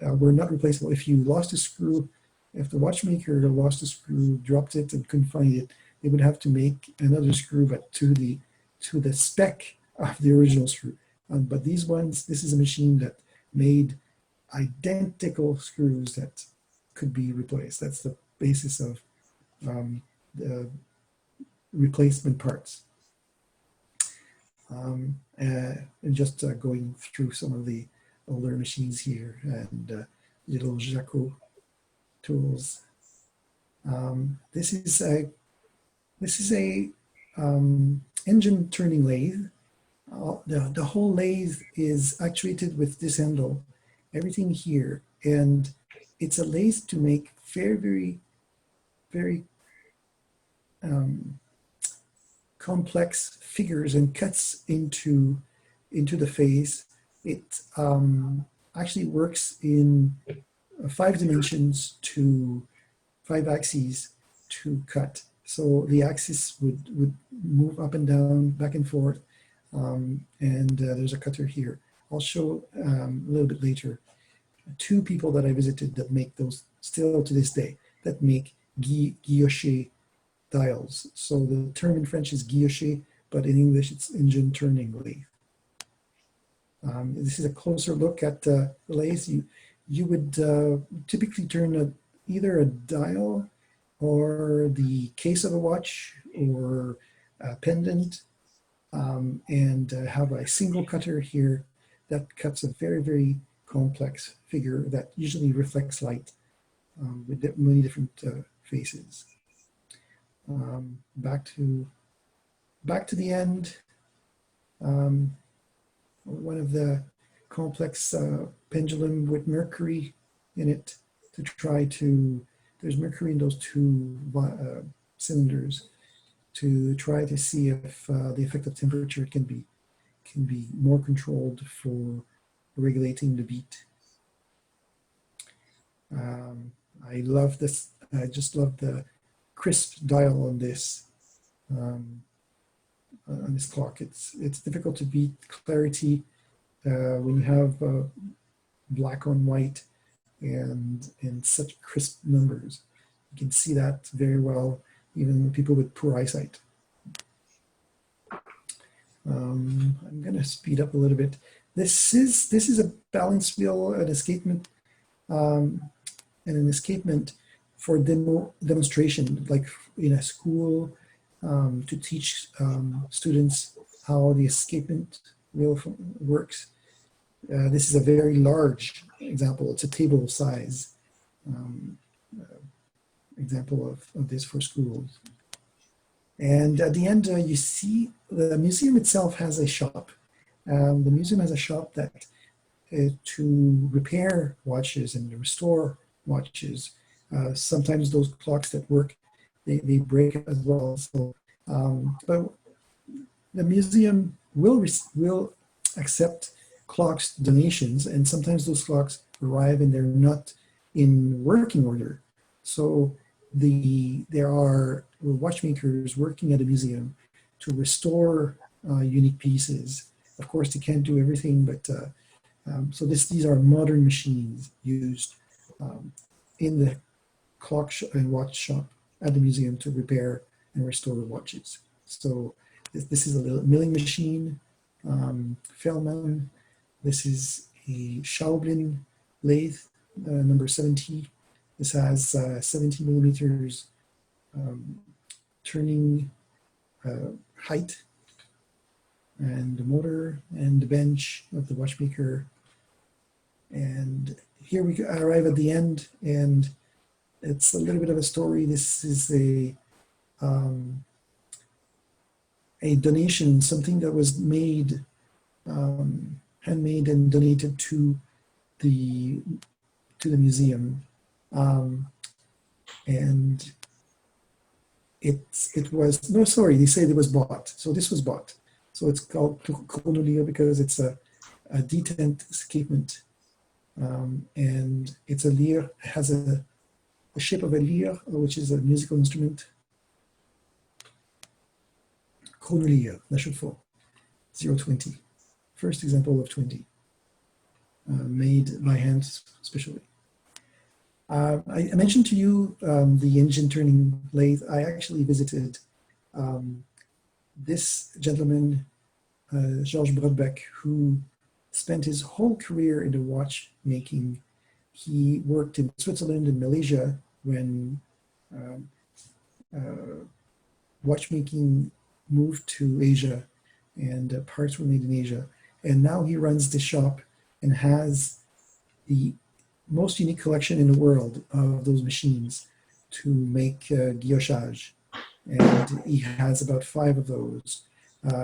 were not replaceable. If you lost a screw, if the watchmaker lost a screw, dropped it and couldn't find it, they would have to make another screw, but to the spec of the original screw. But these ones, this is a machine that made identical screws that could be replaced. That's the basis of the replacement parts. And just going through some of the older machines here and little Jaco tools. This is a engine turning lathe. The whole lathe is actuated with this handle, everything here, and it's a lathe to make very complex figures and cuts into the face. It actually works in 5 dimensions to 5 axes to cut. So the axis would move up and down, back and forth, and there's a cutter here. I'll show a little bit later 2 people that I visited that make those still to this day, that make guilloché dials. So the term in French is guilloché, but in English it's engine turning lathe. This is a closer look at the lathe. You would typically turn either a dial or the case of a watch or a pendant, and have a single cutter here that cuts a very complex figure that usually reflects light with many different faces. back to the end. One of the complex pendulum with mercury in it to try to, there's mercury in those two cylinders to try to see if the effective temperature can be more controlled for regulating the beat. I love this. I just love the crisp dial on this clock. It's difficult to beat clarity when you have black on white and such crisp numbers. You can see that very well, even people with poor eyesight. I'm going to speed up a little bit. This is a balance wheel, an escapement, and an escapement for demonstration, like in a school, to teach students how the escapement wheel works. This is a very large example. It's a table size example of this for schools. And at the end, you see the museum itself has a shop. The museum has a shop that to repair watches and restore watches. Sometimes those clocks that work, they break as well. So, but the museum will accept clocks donations, and sometimes those clocks arrive and they're not in working order. So there are watchmakers working at a museum to restore unique pieces. Of course, they can't do everything, but so these are modern machines used in the clock and watch shop at the museum to repair and restore watches. So this is a little milling machine, Fellman. This is a Schaublin lathe, number 70. This has 70 millimeters turning height, and the motor and the bench of the watchmaker. And here we arrive at the end, and it's a little bit of a story. This is a donation, something that was made, handmade and donated to the museum, and it was, no, sorry, they say it was bought. So this was bought. So it's called Chronolia because it's a detent escapement, and it's a lyre, has the shape of a lyre, which is a musical instrument. Chronolia, La Chaux-de-Fonds, 020. First example of 20, made by hand specially. I mentioned to you the engine turning lathe. I actually visited this gentleman, Georges Brodbeck, who spent his whole career in the watchmaking. He worked in Switzerland and Malaysia when watchmaking moved to Asia, and parts were made in Asia. And now he runs the shop and has the most unique collection in the world of those machines to make guillochage. And he has about 5 of those.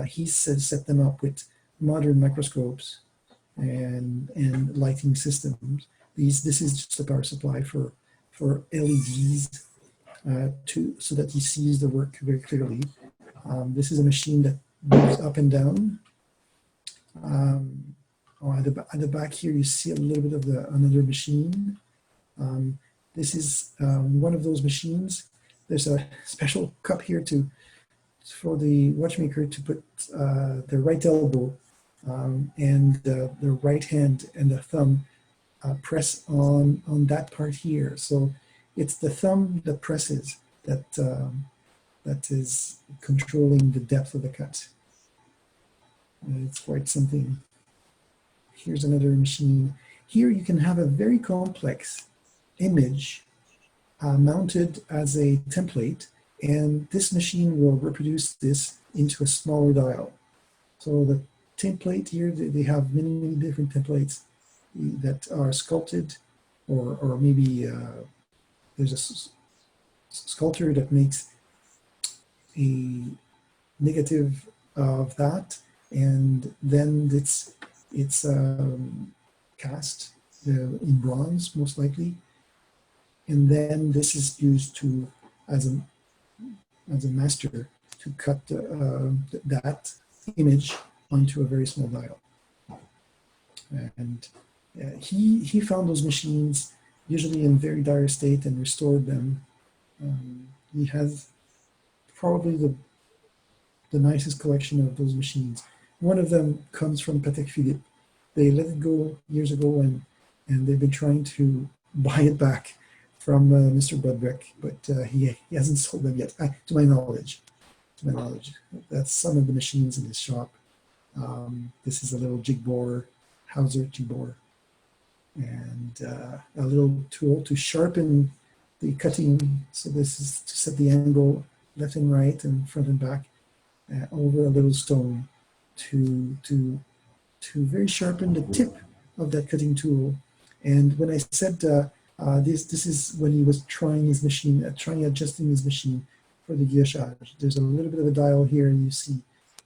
He's set them up with modern microscopes and lighting systems. This is just a power supply for LEDs so that he sees the work very clearly. This is a machine that moves up and down. At the back here, you see a little bit of another machine. This is one of those machines. There's a special cup here for the watchmaker to put their right elbow and the right hand and the thumb press on that part here. So it's the thumb that presses that is controlling the depth of the cut. It's quite something. Here's another machine. Here you can have a very complex image mounted as a template, and this machine will reproduce this into a smaller dial. So the template here, they have many different templates that are sculpted, or maybe there's a sculptor that makes a negative of that, and then it's cast in bronze, most likely, and then this is used to as a master to cut that image onto a very small dial. And he found those machines usually in very dire state and restored them. He has probably the nicest collection of those machines. One of them comes from Patek Philippe. They let it go years ago, and they've been trying to buy it back from Mr. Budbeck, but he hasn't sold them yet, to my knowledge. To my knowledge, that's some of the machines in his shop. This is a little jig bore, Hauser jig bore, and a little tool to sharpen the cutting. So this is to set the angle left and right and front and back over a little stone to very sharpen the tip of that cutting tool. And when I said this is when he was trying his machine, adjusting his machine for the guillotine. There's a little bit of a dial here, and you see,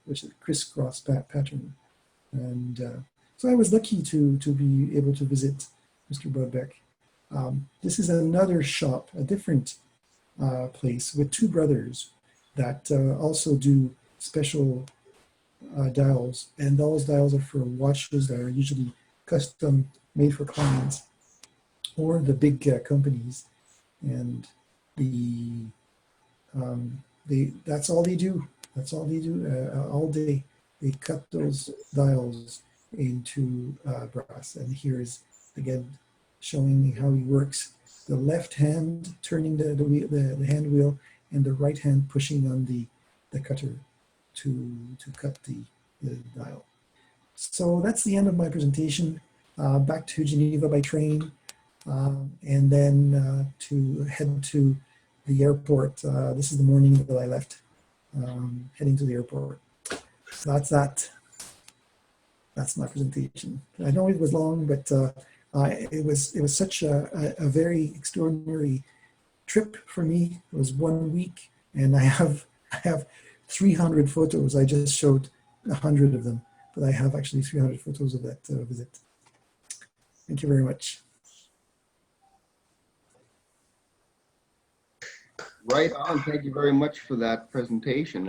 which is a crisscross pattern. And so I was lucky to be able to visit Mr. Budbeck. This is another shop, a different place with two brothers that also do special dials, and those dials are for watches that are usually custom made for clients or the big companies, and that's all they do. That's all they do all day. They cut those dials into brass, and here is again showing me how he works. The left hand turning the hand wheel, and the right hand pushing on the cutter to cut the dial. So that's the end of my presentation. Back to Geneva by train, and then to head to the airport. This is the morning that I left, heading to the airport. So that's that. That's my presentation. I know it was long, but it was such a very extraordinary trip for me. It was 1 week, and I have 300 photos. I just showed 100 of them, but I have actually 300 photos of that visit. Thank you very much. Right on. Thank you very much for that presentation.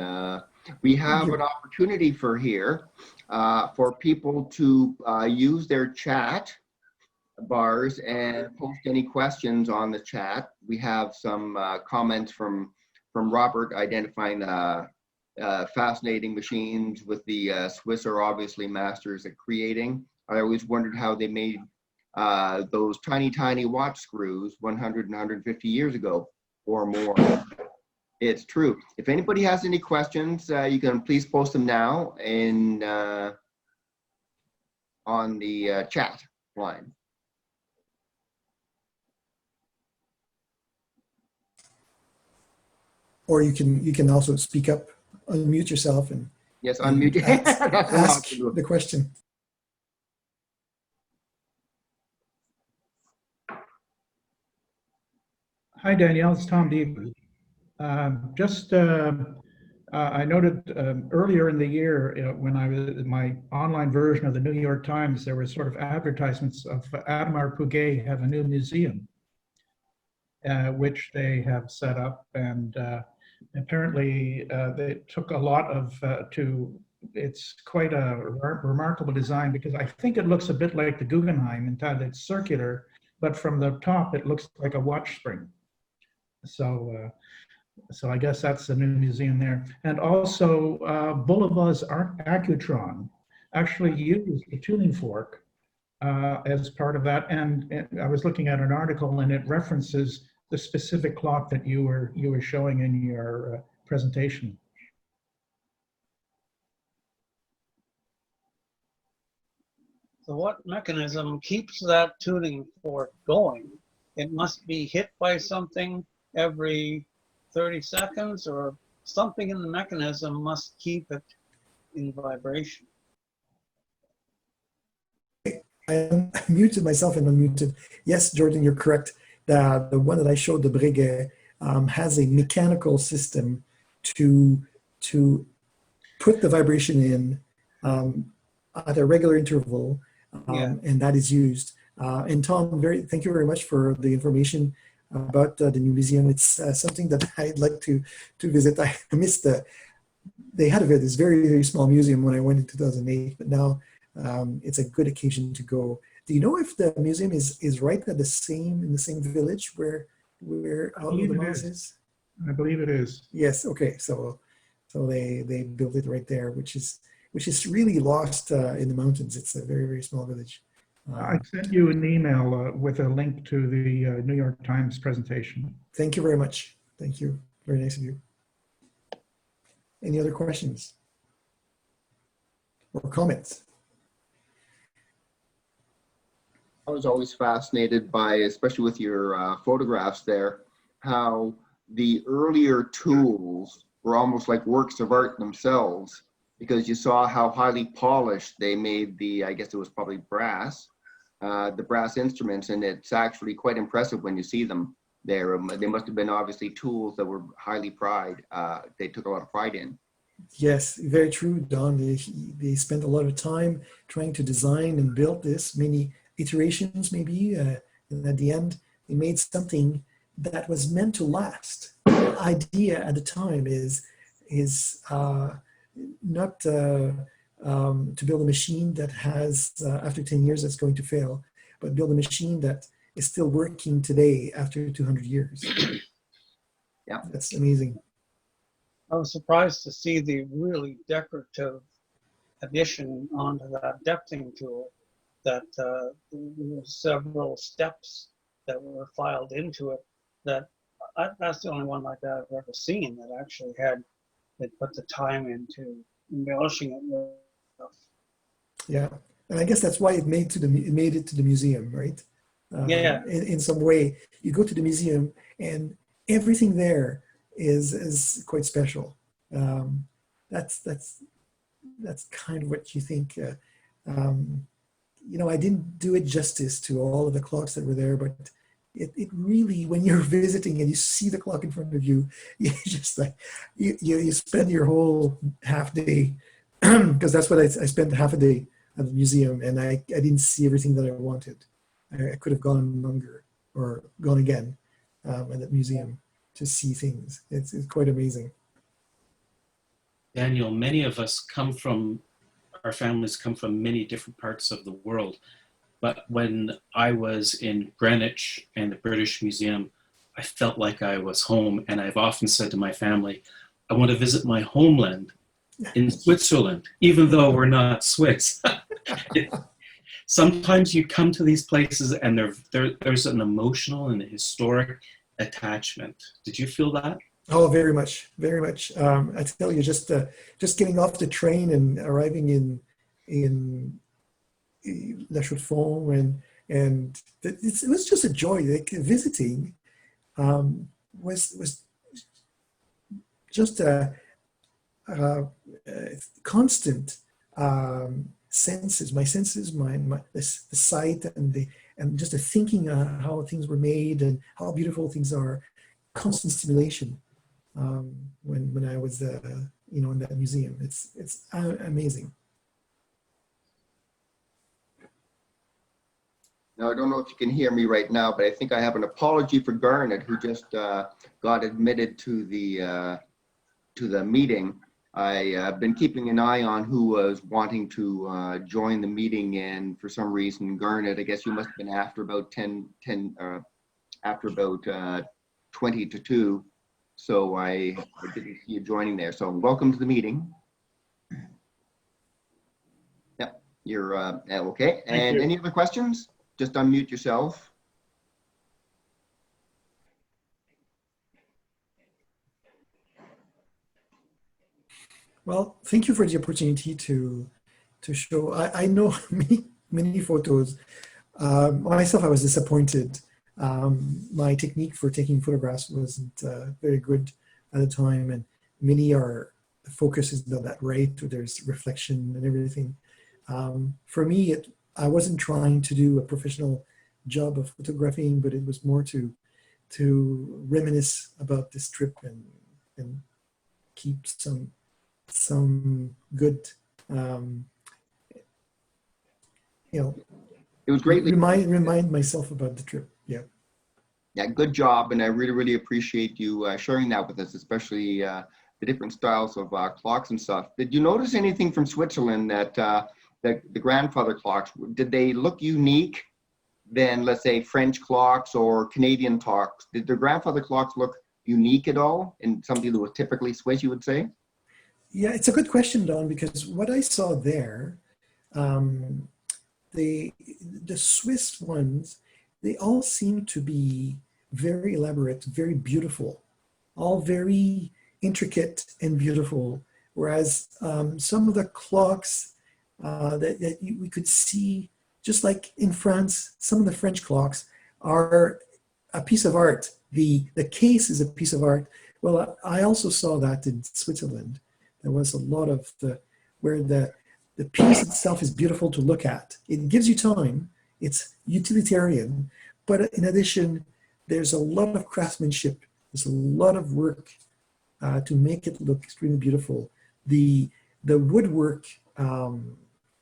We have an opportunity for people to use their chat bars and post any questions on the chat. We have some comments from Robert identifying fascinating machines with the Swiss are obviously masters at creating. I always wondered how they made those tiny watch screws 100 and 150 years ago or more. It's true. If anybody has any questions, you can please post them now in on the chat line. Or you can also speak up, unmute yourself, and yes, unmute. ask the question. Hi, Danielle. It's Tom Deeb. I noted earlier in the year, when I was in my online version of the New York Times, there were sort of advertisements of Admar Puget have a new museum, which they have set up, and apparently they took a lot of it's quite a remarkable design, because I think it looks a bit like the Guggenheim in that it's circular, but from the top it looks like a watch spring. So I guess that's the new museum there. And also Bulava's Accutron actually used the tuning fork as part of that. And I was looking at an article, and it references the specific clock that you were showing in your presentation. So what mechanism keeps that tuning fork going? It must be hit by something every 30 seconds, or something in the mechanism must keep it in vibration. I muted myself and unmuted. Yes, Jordan, you're correct. The one that I showed, the Breguet, has a mechanical system to put the vibration in at a regular interval, Yeah. and that is used. And Tom, thank you very much for the information about the new museum. It's something that I'd like to visit. I missed they had this very, very small museum when I went in 2008, but now it's a good occasion to go. Do you know if the museum is right at in the same village where Out of the Mouse is? I believe it is. Yes. Okay. So they built it right there, which is really lost in the mountains. It's a very, very small village. I sent you an email with a link to the New York Times presentation. Thank you very much. Thank you. Very nice of you. Any other questions or comments? I was always fascinated by, especially with your photographs there, how the earlier tools were almost like works of art themselves, because you saw how highly polished they made I guess it was probably brass, the brass instruments, and it's actually quite impressive when you see them there. They must have been obviously tools that were highly they took a lot of pride in. Yes, very true, Don. They spent a lot of time trying to design and build this, many iterations maybe, and at the end, they made something that was meant to last. The idea at the time is not to build a machine that has, after 10 years, that's going to fail, but build a machine that is still working today after 200 years. Yeah. That's amazing. I was surprised to see the really decorative addition onto that depthing tool, that there were several steps that were filed into it. That's the only one like that I've ever seen that actually they put the time into embellishing it with stuff. Yeah, and I guess that's why it made it to the museum, right? Yeah. In some way, you go to the museum and everything there is quite special. That's kind of what you think. I didn't do it justice to all of the clocks that were there, but it really, when you're visiting and you see the clock in front of you, you just like you spend your whole half day, because that's what I spent half a day at the museum, and I didn't see everything that I wanted. I could have gone longer or gone again at that museum to see things. It's quite amazing. Daniel, many of us our families come from many different parts of the world. But when I was in Greenwich and the British Museum, I felt like I was home. And I've often said to my family, I want to visit my homeland in Switzerland, even though we're not Swiss. Sometimes you come to these places and there's an emotional and a historic attachment. Did you feel that? Oh, very much, very much. I tell you, just getting off the train and arriving in La Chaux-de-Fonds, and it was just a joy. Like, visiting was just a constant senses. My senses, the sight and just the thinking how things were made and how beautiful things are. Constant stimulation when I was in that museum. It's amazing. Now, I don't know if you can hear me right now, but I think I have an apology for Garnet, who just got admitted to the meeting. I've been keeping an eye on who was wanting to join the meeting, and for some reason, Garnet, I guess you must have been after about 20 to 2. So I didn't see you joining there. So welcome to the meeting. Yep, you're okay. And any other questions? Just unmute yourself. Well, thank you for the opportunity to show. I know many photos. Myself, I was disappointed. My technique for taking photographs wasn't very good at the time, and the focus is not that right, there's reflection and everything. For me, I wasn't trying to do a professional job of photographing, but it was more to reminisce about this trip and keep some good, It was greatly. remind myself about the trip. Yeah. Yeah, good job, and I really, really appreciate you sharing that with us, especially the different styles of clocks and stuff. Did you notice anything from Switzerland that the grandfather clocks, did they look unique than, let's say, French clocks or Canadian clocks? Did the grandfather clocks look unique at all in something that was typically Swiss, you would say? Yeah, it's a good question, Don, because what I saw there, the Swiss ones, they all seem to be very elaborate, very beautiful, all very intricate and beautiful. Whereas some of the clocks that we could see, just like in France, some of the French clocks are a piece of art. The case is a piece of art. Well, I also saw that in Switzerland. There was a lot of where the piece itself is beautiful to look at. It gives you time. It's utilitarian. But in addition, there's a lot of craftsmanship. There's a lot of work to make it look extremely beautiful. The woodwork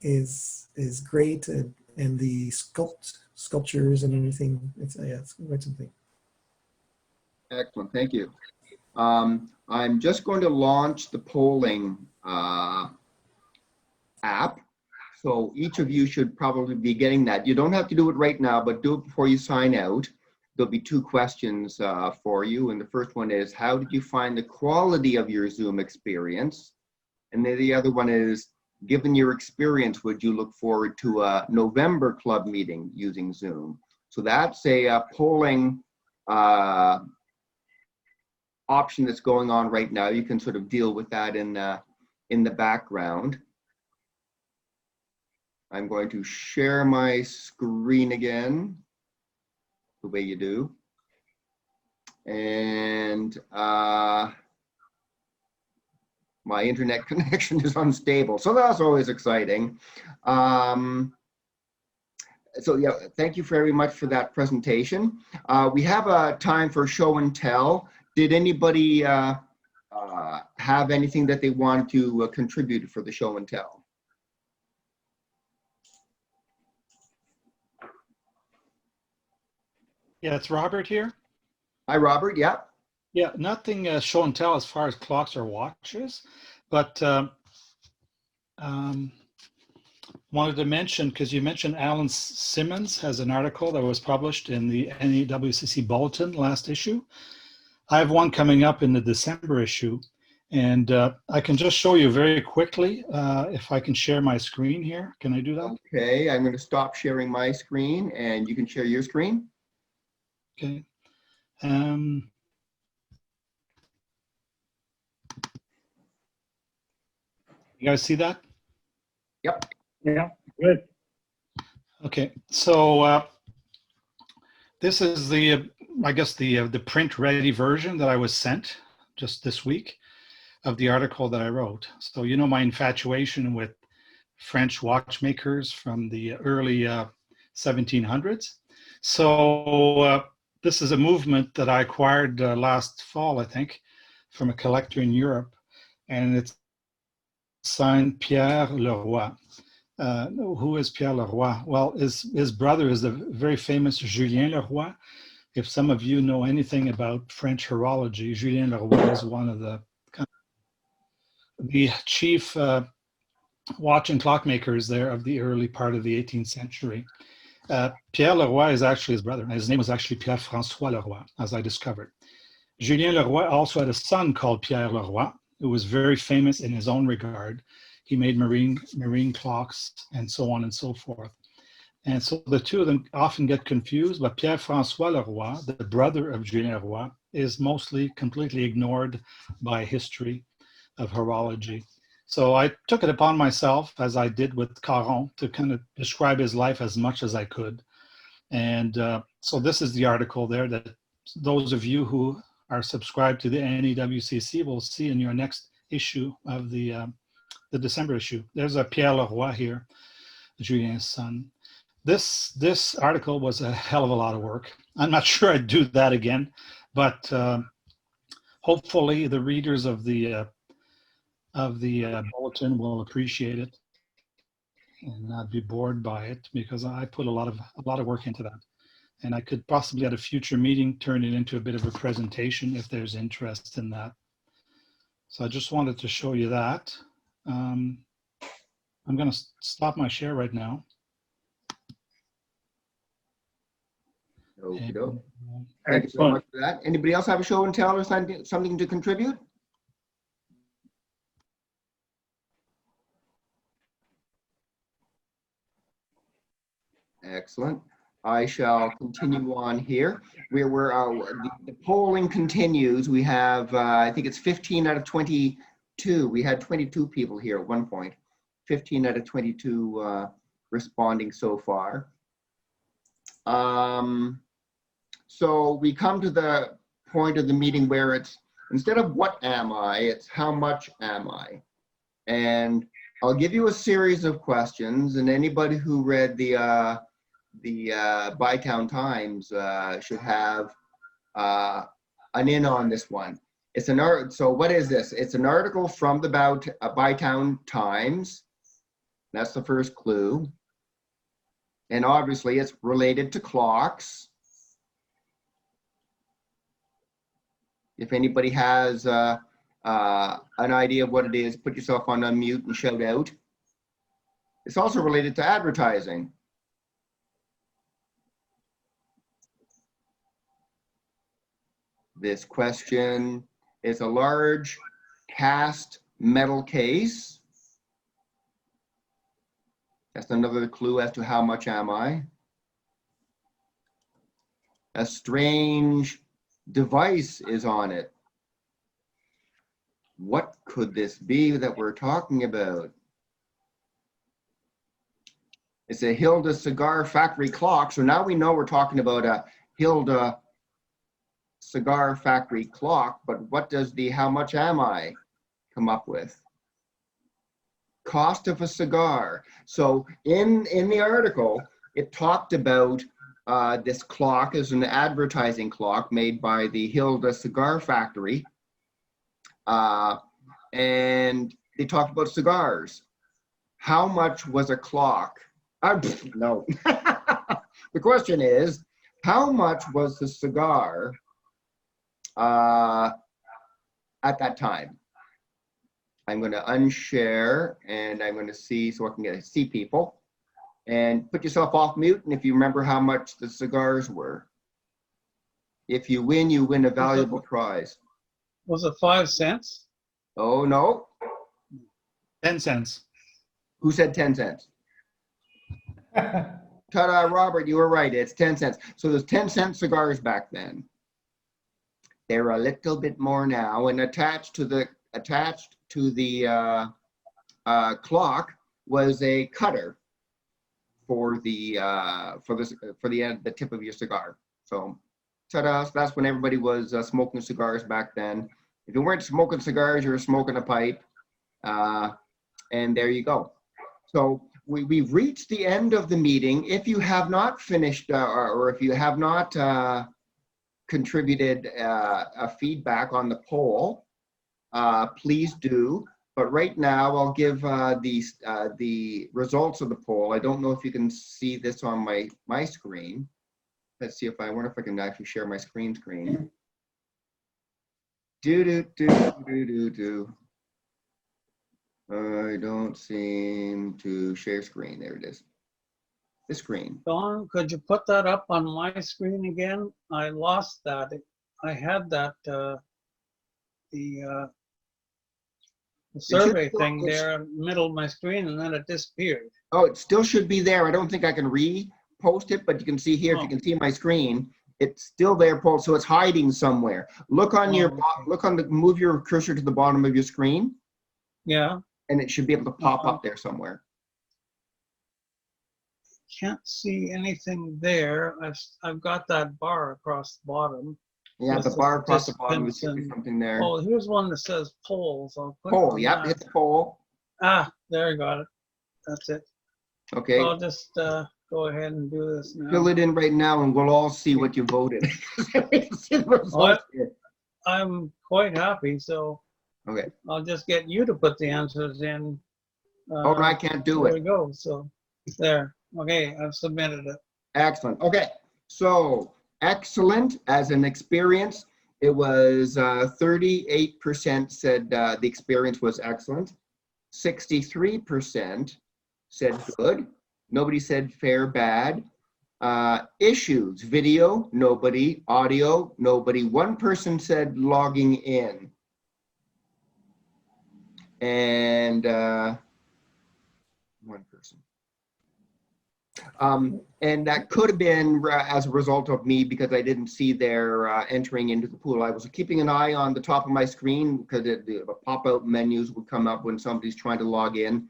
is great, and the sculptures and everything. It's quite something. Excellent, thank you. I'm just going to launch the polling app. So each of you should probably be getting that. You don't have to do it right now, but do it before you sign out. There'll be two questions for you. And the first one is, how did you find the quality of your Zoom experience? And then the other one is, given your experience, would you look forward to a November club meeting using Zoom? So that's a polling option that's going on right now. You can sort of deal with that in the background. I'm going to share my screen again, the way you do. And my internet connection is unstable, so that's always exciting. So yeah, thank you very much for that presentation. We have a time for show and tell. Did anybody have anything that they want to contribute for the show and tell? Yeah, it's Robert here. Hi, Robert. Yeah. Yeah, nothing show and tell as far as clocks or watches, but wanted to mention, because you mentioned Alan Simmons has an article that was published in the NEWCC Bulletin last issue. I have one coming up in the December issue, and I can just show you very quickly if I can share my screen here. Can I do that? Okay, I'm going to stop sharing my screen, and you can share your screen. Okay. You guys see that? Yep. Yeah, good. Okay, so this is I guess the print ready version that I was sent just this week of the article that I wrote. So you know my infatuation with French watchmakers from the early 1700s. So this is a movement that I acquired last fall, I think, from a collector in Europe, and it's signed Pierre Leroy. Who is Pierre Leroy? Well, his brother is the very famous Julien Leroy. If some of you know anything about French horology, Julien Leroy is one of the chief watch and clockmakers there of the early part of the 18th century. Pierre Leroy is actually his brother. His name was actually Pierre-François Leroy, as I discovered. Julien Leroy also had a son called Pierre Leroy, who was very famous in his own regard. He made marine clocks and so on and so forth. And so the two of them often get confused, but Pierre-François Leroy, the brother of Julien Leroy, is mostly completely ignored by history of horology. So I took it upon myself, as I did with Caron, to kind of describe his life as much as I could. And so this is the article there that those of you who are subscribed to the NEWCC will see in your next issue of the December issue. There's a Pierre Leroy here, Julien's son. This article was a hell of a lot of work. I'm not sure I'd do that again, but hopefully the readers of the of the bulletin will appreciate it and not be bored by it, because I put a lot of work into that. And I could possibly at a future meeting turn it into a bit of a presentation if there's interest in that. So I just wanted to show you that. I'm going to stop my share right now. Thank you so much for that. Anybody else have a show and tell or something to contribute? Excellent. I shall continue on here. The polling continues. We have, I think it's 15 out of 22. We had 22 people here at one point. 15 out of 22 responding so far. So we come to the point of the meeting where it's, instead of what am I, it's how much am I? And I'll give you a series of questions, and anybody who read the Bytown Times should have an in on this one. It's an art. So what is this? It's an article from the Bytown Times. That's the first clue. And obviously it's related to clocks. If anybody has an idea of what it is, put yourself on unmute and shout out. It's also related to advertising. This question is a large cast metal case. That's another clue as to how much am I. A strange device is on it. What could this be that we're talking about? It's a Hilda Cigar Factory clock. So now we know we're talking about a Hilda Cigar Factory clock, but what does the how much am I come up with? Cost of a cigar. So in the article, it talked about this clock as an advertising clock made by the Hilda Cigar Factory. And they talked about cigars. How much was a clock? No. The question is, how much was the cigar at that time? I'm going to unshare and I'm going to see so I can get to see people. And put yourself off mute, and if you remember how much the cigars were. If you win a valuable prize. Was it 5 cents? Oh, no. 10 cents. Who said 10 cents? Ta-da, Robert, you were right. It's 10 cents. So there's 10-cent cigars back then. They're a little bit more now, and attached to the clock was a cutter for the tip of your cigar. So ta-da, so that's when everybody was smoking cigars back then. If you weren't smoking cigars, you were smoking a pipe. And there you go. So we've reached the end of the meeting. If you have not finished or if you have not contributed a feedback on the poll, please do. But right now, I'll give the results of the poll. I don't know if you can see this on my screen. Let's see I wonder if I can actually share my screen. I don't seem to share screen. There it is. The screen. Don, could you put that up on my screen again? I lost that. I had that the survey thing there in the middle of my screen, and then it disappeared. Oh, it still should be there. I don't think I can repost it, but you can see here, if you can see my screen, it's still there, so it's hiding somewhere. Look on move your cursor to the bottom of your screen. Yeah. And it should be able to pop up there somewhere. Can't see anything there. I've got that bar across the bottom. Yeah, the bar across the bottom is something there. Oh, here's one that says polls. Poll, yep, hit the poll. Ah, there I got it. That's it. Okay. So I'll just go ahead and do this now. Fill it in right now and we'll all see what you voted. I'm quite happy. So Okay. I'll just get you to put the answers in. Oh, I can't do There it. we go. So there. Okay, I've submitted it. Excellent. Okay. So excellent as an experience. It was 38% said the experience was excellent. 63% said good. Nobody said fair, bad. Issues, video, nobody. Audio, nobody. One person said logging in. And one person. And that could have been as a result of me because I didn't see their entering into the pool. I was keeping an eye on the top of my screen because the pop-out menus would come up when somebody's trying to log in.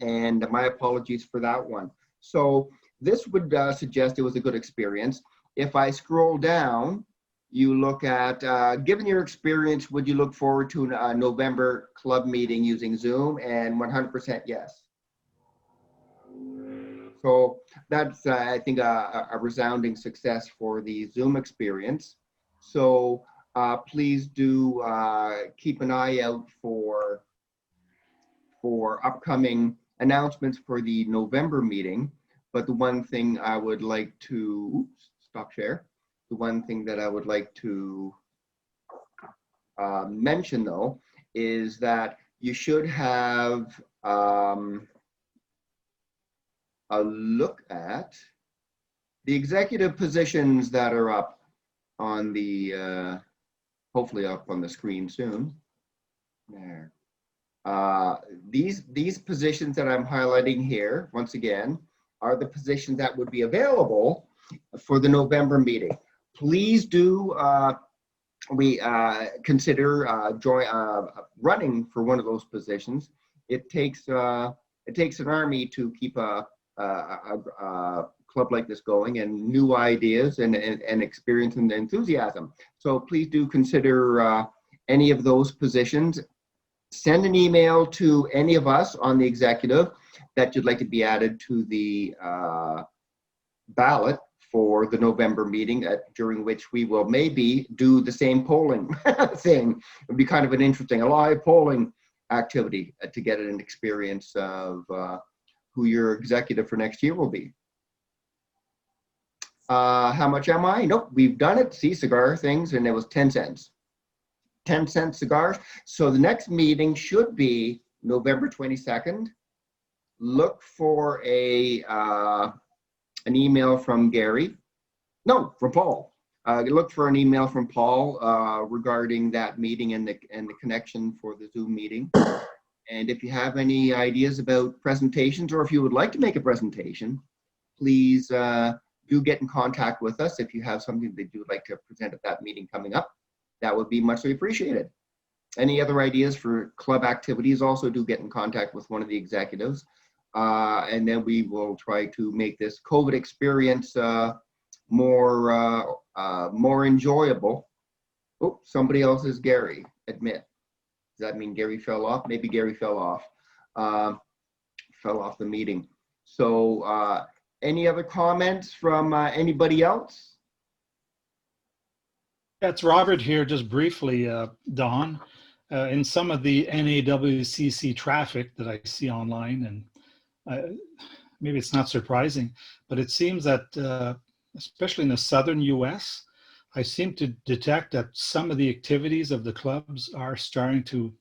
And my apologies for that one. So this would suggest it was a good experience. If I scroll down, you look at, given your experience, would you look forward to a November club meeting using Zoom? And 100% yes. So that's, I think, a resounding success for the Zoom experience. So please do keep an eye out for upcoming announcements for the November meeting. But the one thing I would like to, stop share. The one thing that I would like to mention though, is that you should have a look at the executive positions that are up on the, hopefully up on the screen soon. There. These positions that I'm highlighting here, once again, are the positions that would be available for the November meeting. Please do consider running for one of those positions. It takes an army to keep a club like this going, and new ideas and experience and enthusiasm. So please do consider any of those positions. Send an email to any of us on the executive that you'd like to be added to the ballot for the November meeting, during which we will maybe do the same polling thing. It would be kind of an interesting, a live polling activity to get an experience of who your executive for next year will be. How much am I? Nope, we've done it. See, cigar things, and it was 10 cents. 10-cent cigars. So the next meeting should be November 22nd. Look for an email from Gary. No, from Paul. Look for an email from Paul regarding that meeting and the connection for the Zoom meeting. And if you have any ideas about presentations, or if you would like to make a presentation, please do get in contact with us if you have something that you would like to present at that meeting coming up. That would be muchly appreciated. Any other ideas for club activities, also do get in contact with one of the executives. And then we will try to make this COVID experience more enjoyable. Oh, somebody else is Gary, admit. Does that mean Gary fell off? Maybe Gary fell off the meeting. So any other comments from anybody else? That's Robert here, just briefly, Don. In some of the NAWCC traffic that I see online, and maybe it's not surprising, but it seems that, especially in the southern US, I seem to detect that some of the activities of the clubs are starting to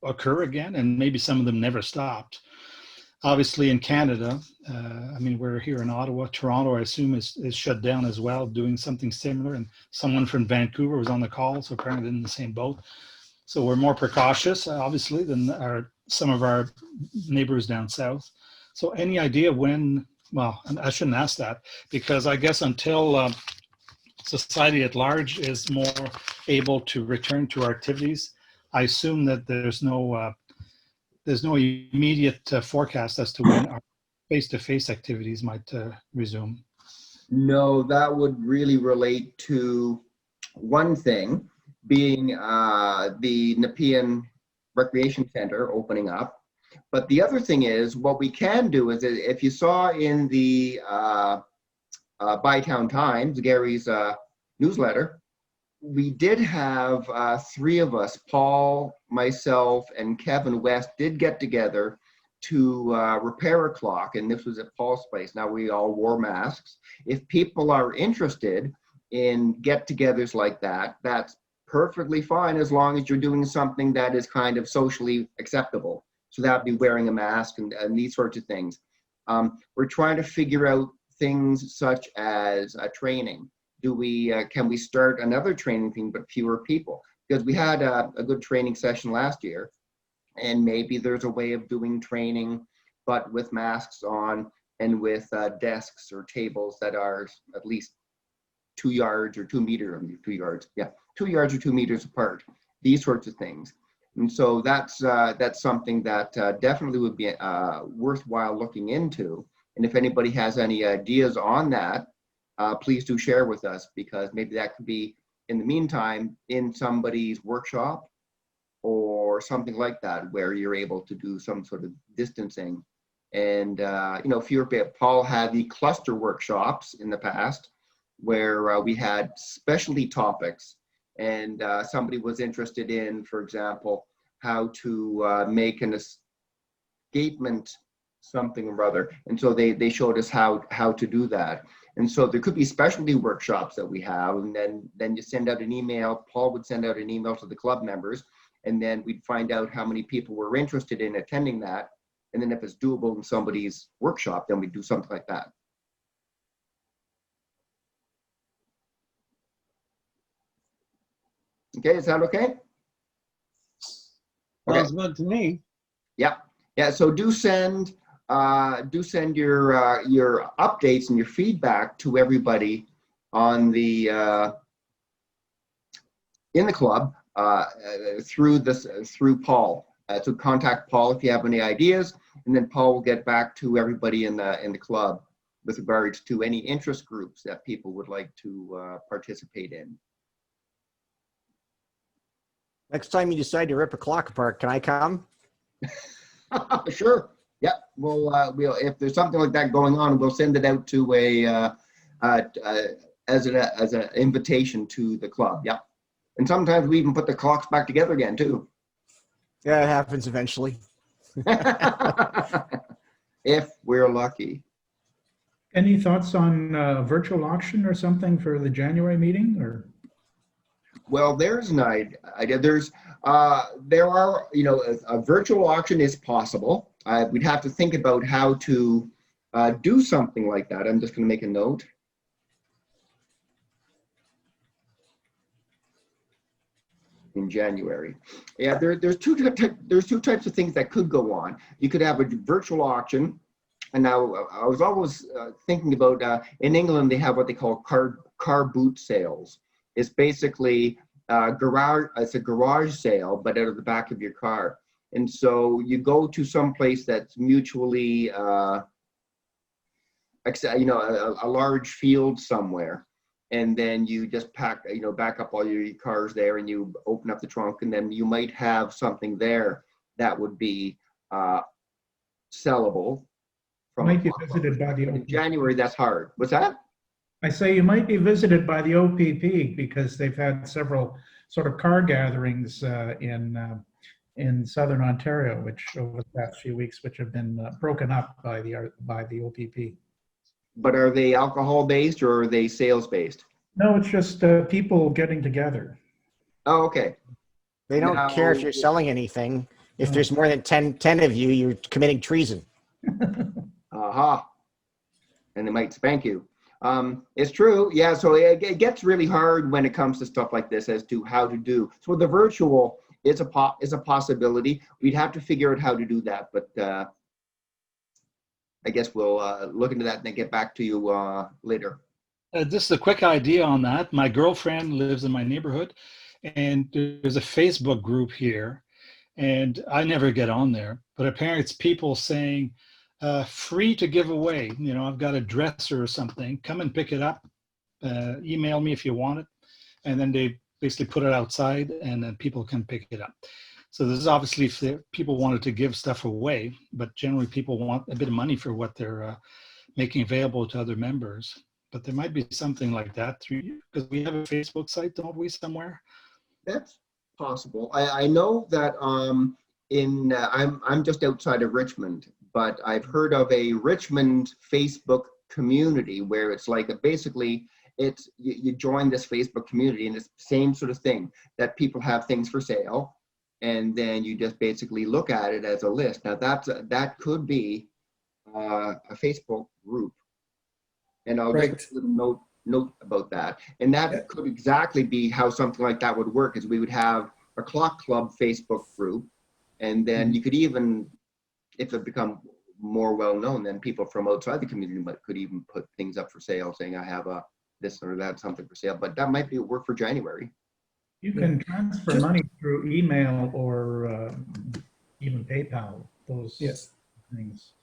occur again, and maybe some of them never stopped. Obviously in Canada, I mean, we're here in Ottawa. Toronto, I assume, is shut down as well, doing something similar. And someone from Vancouver was on the call, so apparently in the same boat. So we're more precautious, obviously, than some of our neighbors down south. So any idea when, well, I shouldn't ask that, because I guess until society at large is more able to return to our activities, I assume that there's no immediate forecast as to when our face-to-face activities might resume. No, that would really relate to one thing, being the Nepean Recreation Center opening up. But the other thing is, what we can do is, if you saw in the Bytown Times, Gary's newsletter, we did have three of us, Paul, myself, and Kevin West, did get together to repair a clock, and this was at Paul's place. Now, we all wore masks. If people are interested in get-togethers like that, that's perfectly fine as long as you're doing something that is kind of socially acceptable. So that'd be wearing a mask and these sorts of things. We're trying to figure out things such as training. Can we start another training thing but fewer people? Because we had a good training session last year, and maybe there's a way of doing training but with masks on and with desks or tables that are at least 2 yards or 2 meters, 2 yards, yeah, 2 yards or 2 meters apart, these sorts of things. And so that's something that definitely would be worthwhile looking into. And if anybody has any ideas on that, please do share with us, because maybe that could be, in the meantime, in somebody's workshop or something like that, where you're able to do some sort of distancing. And, you know, Paul had the cluster workshops in the past where we had specialty topics, and somebody was interested in, for example, how to make an escapement something or other. And so they showed us how to do that. And so there could be specialty workshops that we have, and then you send out an email. Paul would send out an email to the club members, and then we'd find out how many people were interested in attending that. And then if it's doable in somebody's workshop, then we'd do something like that. Okay, is that okay? Sounds good to me. Yeah. So do send your updates and your feedback to everybody on the in the club through Paul. So contact Paul if you have any ideas, and then Paul will get back to everybody in the club with regards to any interest groups that people would like to participate in. Next time you decide to rip a clock apart, can I come? Sure. Yeah. We'll if there's something like that going on, we'll send it out to as an invitation to the club. Yeah. And sometimes we even put the clocks back together again too. Yeah, it happens eventually. If we're lucky. Any thoughts on virtual auction or something for the January meeting? Or Well, there's an idea. There are, you know, a virtual auction is possible. We'd have to think about how to do something like that. I'm just going to make a note. In January. Yeah, there's two types of things that could go on. You could have a virtual auction, and now I was always thinking about in England they have what they call car boot sales. It's basically it's a garage sale, but out of the back of your car. And so you go to some place that's mutually, a large field somewhere. And then you just back up all your cars there, and you open up the trunk, and then you might have something there that would be sellable. might be visited by the in OPP. January, that's hard. What's that? I say you might be visited by the OPP because they've had several sort of car gatherings in Southern Ontario, which over the past few weeks, which have been broken up by the OPP. But are they alcohol-based or are they sales-based? No, it's just people getting together. Oh, okay. They don't care if you're selling anything. If there's more than 10 of you, you're committing treason. Aha. And they might spank you. It's true. Yeah, so it gets really hard when it comes to stuff like this as to how to do. So the virtual is a possibility. We'd have to figure out how to do that, but I guess we'll look into that and then get back to you later. Just a quick idea on that. My girlfriend lives in my neighborhood, and there's a Facebook group here, and I never get on there, but apparently it's people saying, free to give away. You know, I've got a dresser or something, come and pick it up, email me if you want it. And then they basically put it outside, and then people can pick it up. So this is obviously if people wanted to give stuff away, but generally people want a bit of money for what they're making available to other members. but there might be something like that through you, because we have a Facebook site, don't we, somewhere? That's possible. I know that I'm just outside of Richmond, but I've heard of a Richmond Facebook community where it's like basically it's you join this Facebook community and it's the same sort of thing that people have things for sale, and then you just basically look at it as a list. Now that could be a Facebook group, and I'll Right. just put a note about that. And that could exactly be how something like that would work, is we would have a clock club Facebook group, and then you could even, if it become more well known, then people from outside the community could even put things up for sale, saying I have a this or that something for sale. But that might be work for January. You can transfer money through email or even PayPal, those things.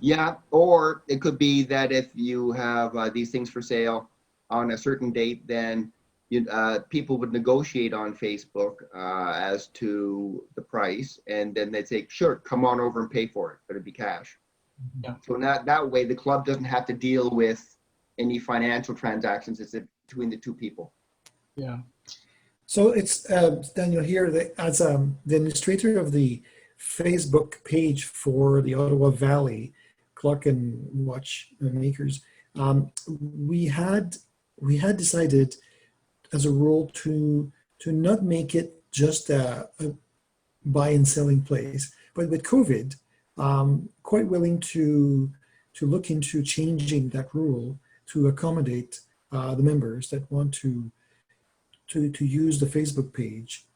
Yeah, or it could be that if you have these things for sale on a certain date, then people would negotiate on Facebook as to the price, and then they'd say, sure, come on over and pay for it, but it'd be cash. Yeah. So that way the club doesn't have to deal with any financial transactions. It's between the two people. Yeah. So it's Daniel here, as the administrator of the Facebook page for the Ottawa Valley Clock and Watch Makers. We had decided as a rule to not make it just a buy and selling place, but with COVID, quite willing to look into changing that rule to accommodate the members that want to use the Facebook page.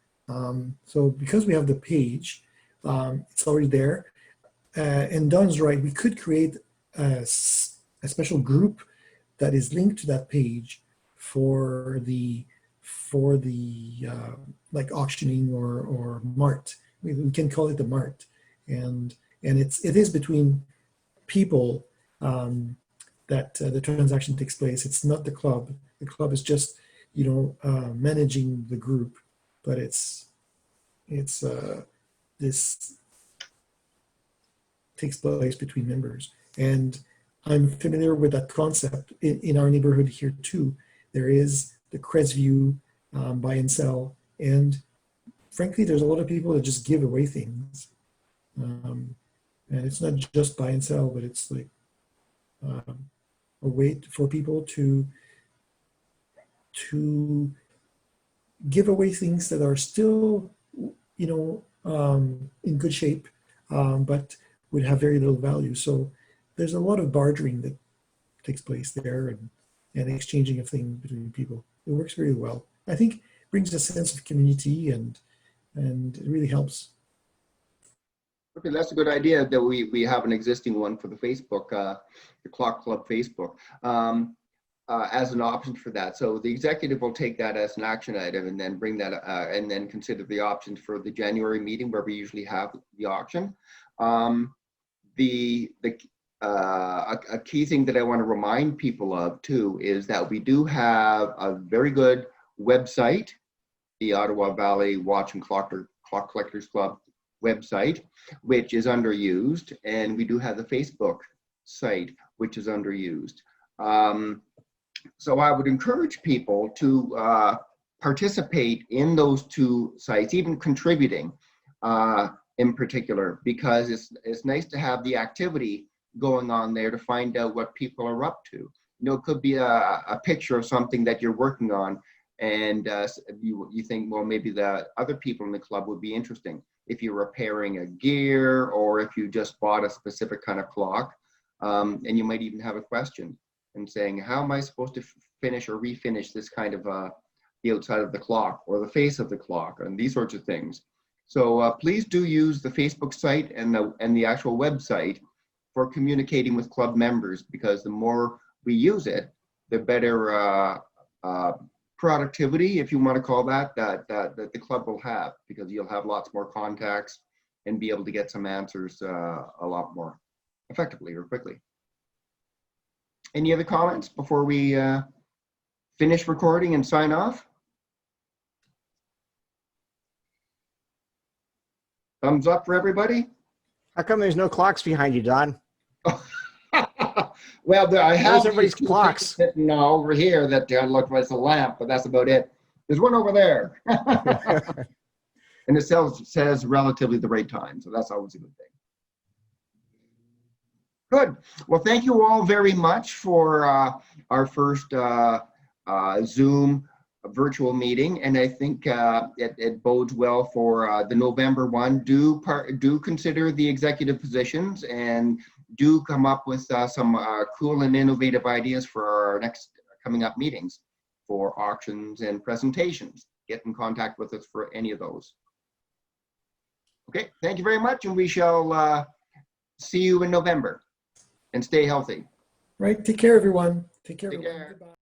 So because we have the page, it's already there. And Don's right, we could create a special group that is linked to that page for the like auctioning or mart. We can call it the mart, and it is between people that the transaction takes place. It's not the club. The club is just managing the group, but it's this takes place between members. And I'm familiar with that concept in our neighborhood here too. There is the Cresview buy and sell, and frankly, there's a lot of people that just give away things. And it's not just buy and sell, but it's like a way for people to give away things that are still, in good shape, but would have very little value. So there's a lot of bartering that takes place there and exchanging of things between people. It works very well. I think it brings a sense of community and it really helps. Okay, that's a good idea that we have an existing one for the Facebook, the Clock Club Facebook, as an option for that. So the executive will take that as an action item and then bring that and then consider the options for the January meeting where we usually have the auction. A key thing that I want to remind people of too is that we do have a very good website, the Ottawa Valley Watch and Clock Collectors Club website, which is underused, and we do have the Facebook site, which is underused. So I would encourage people to participate in those two sites, even contributing in particular, because it's nice to have the activity going on there to find out what people are up to. It could be a picture of something that you're working on, and you think, well, maybe the other people in the club would be interesting. If you're repairing a gear, or if you just bought a specific kind of clock, and you might even have a question and saying, how am I supposed to finish or refinish this kind of the outside of the clock or the face of the clock, and these sorts of things. So please do use the Facebook site and the actual website for communicating with club members, because the more we use it, the better productivity, if you want to call that the club will have, because you'll have lots more contacts and be able to get some answers a lot more effectively or quickly. Any other comments before we finish recording and sign off? Thumbs up for everybody? How come there's no clocks behind you, Don? Well, I have Where's everybody's these two clocks? sitting over here that look like it's a lamp, but that's about it. There's one over there. And it says relatively the right time, so that's always a good thing. Good. Well, thank you all very much for our first Zoom virtual meeting, and I think it bodes well for the November one. Do consider the executive positions and do come up with some cool and innovative ideas for our next coming up meetings for auctions and presentations. Get in contact with us for any of those. Okay, thank you very much, and we shall see you in November. And stay healthy. Right. Take care, everyone. Take care. Take Everyone. care. Goodbye.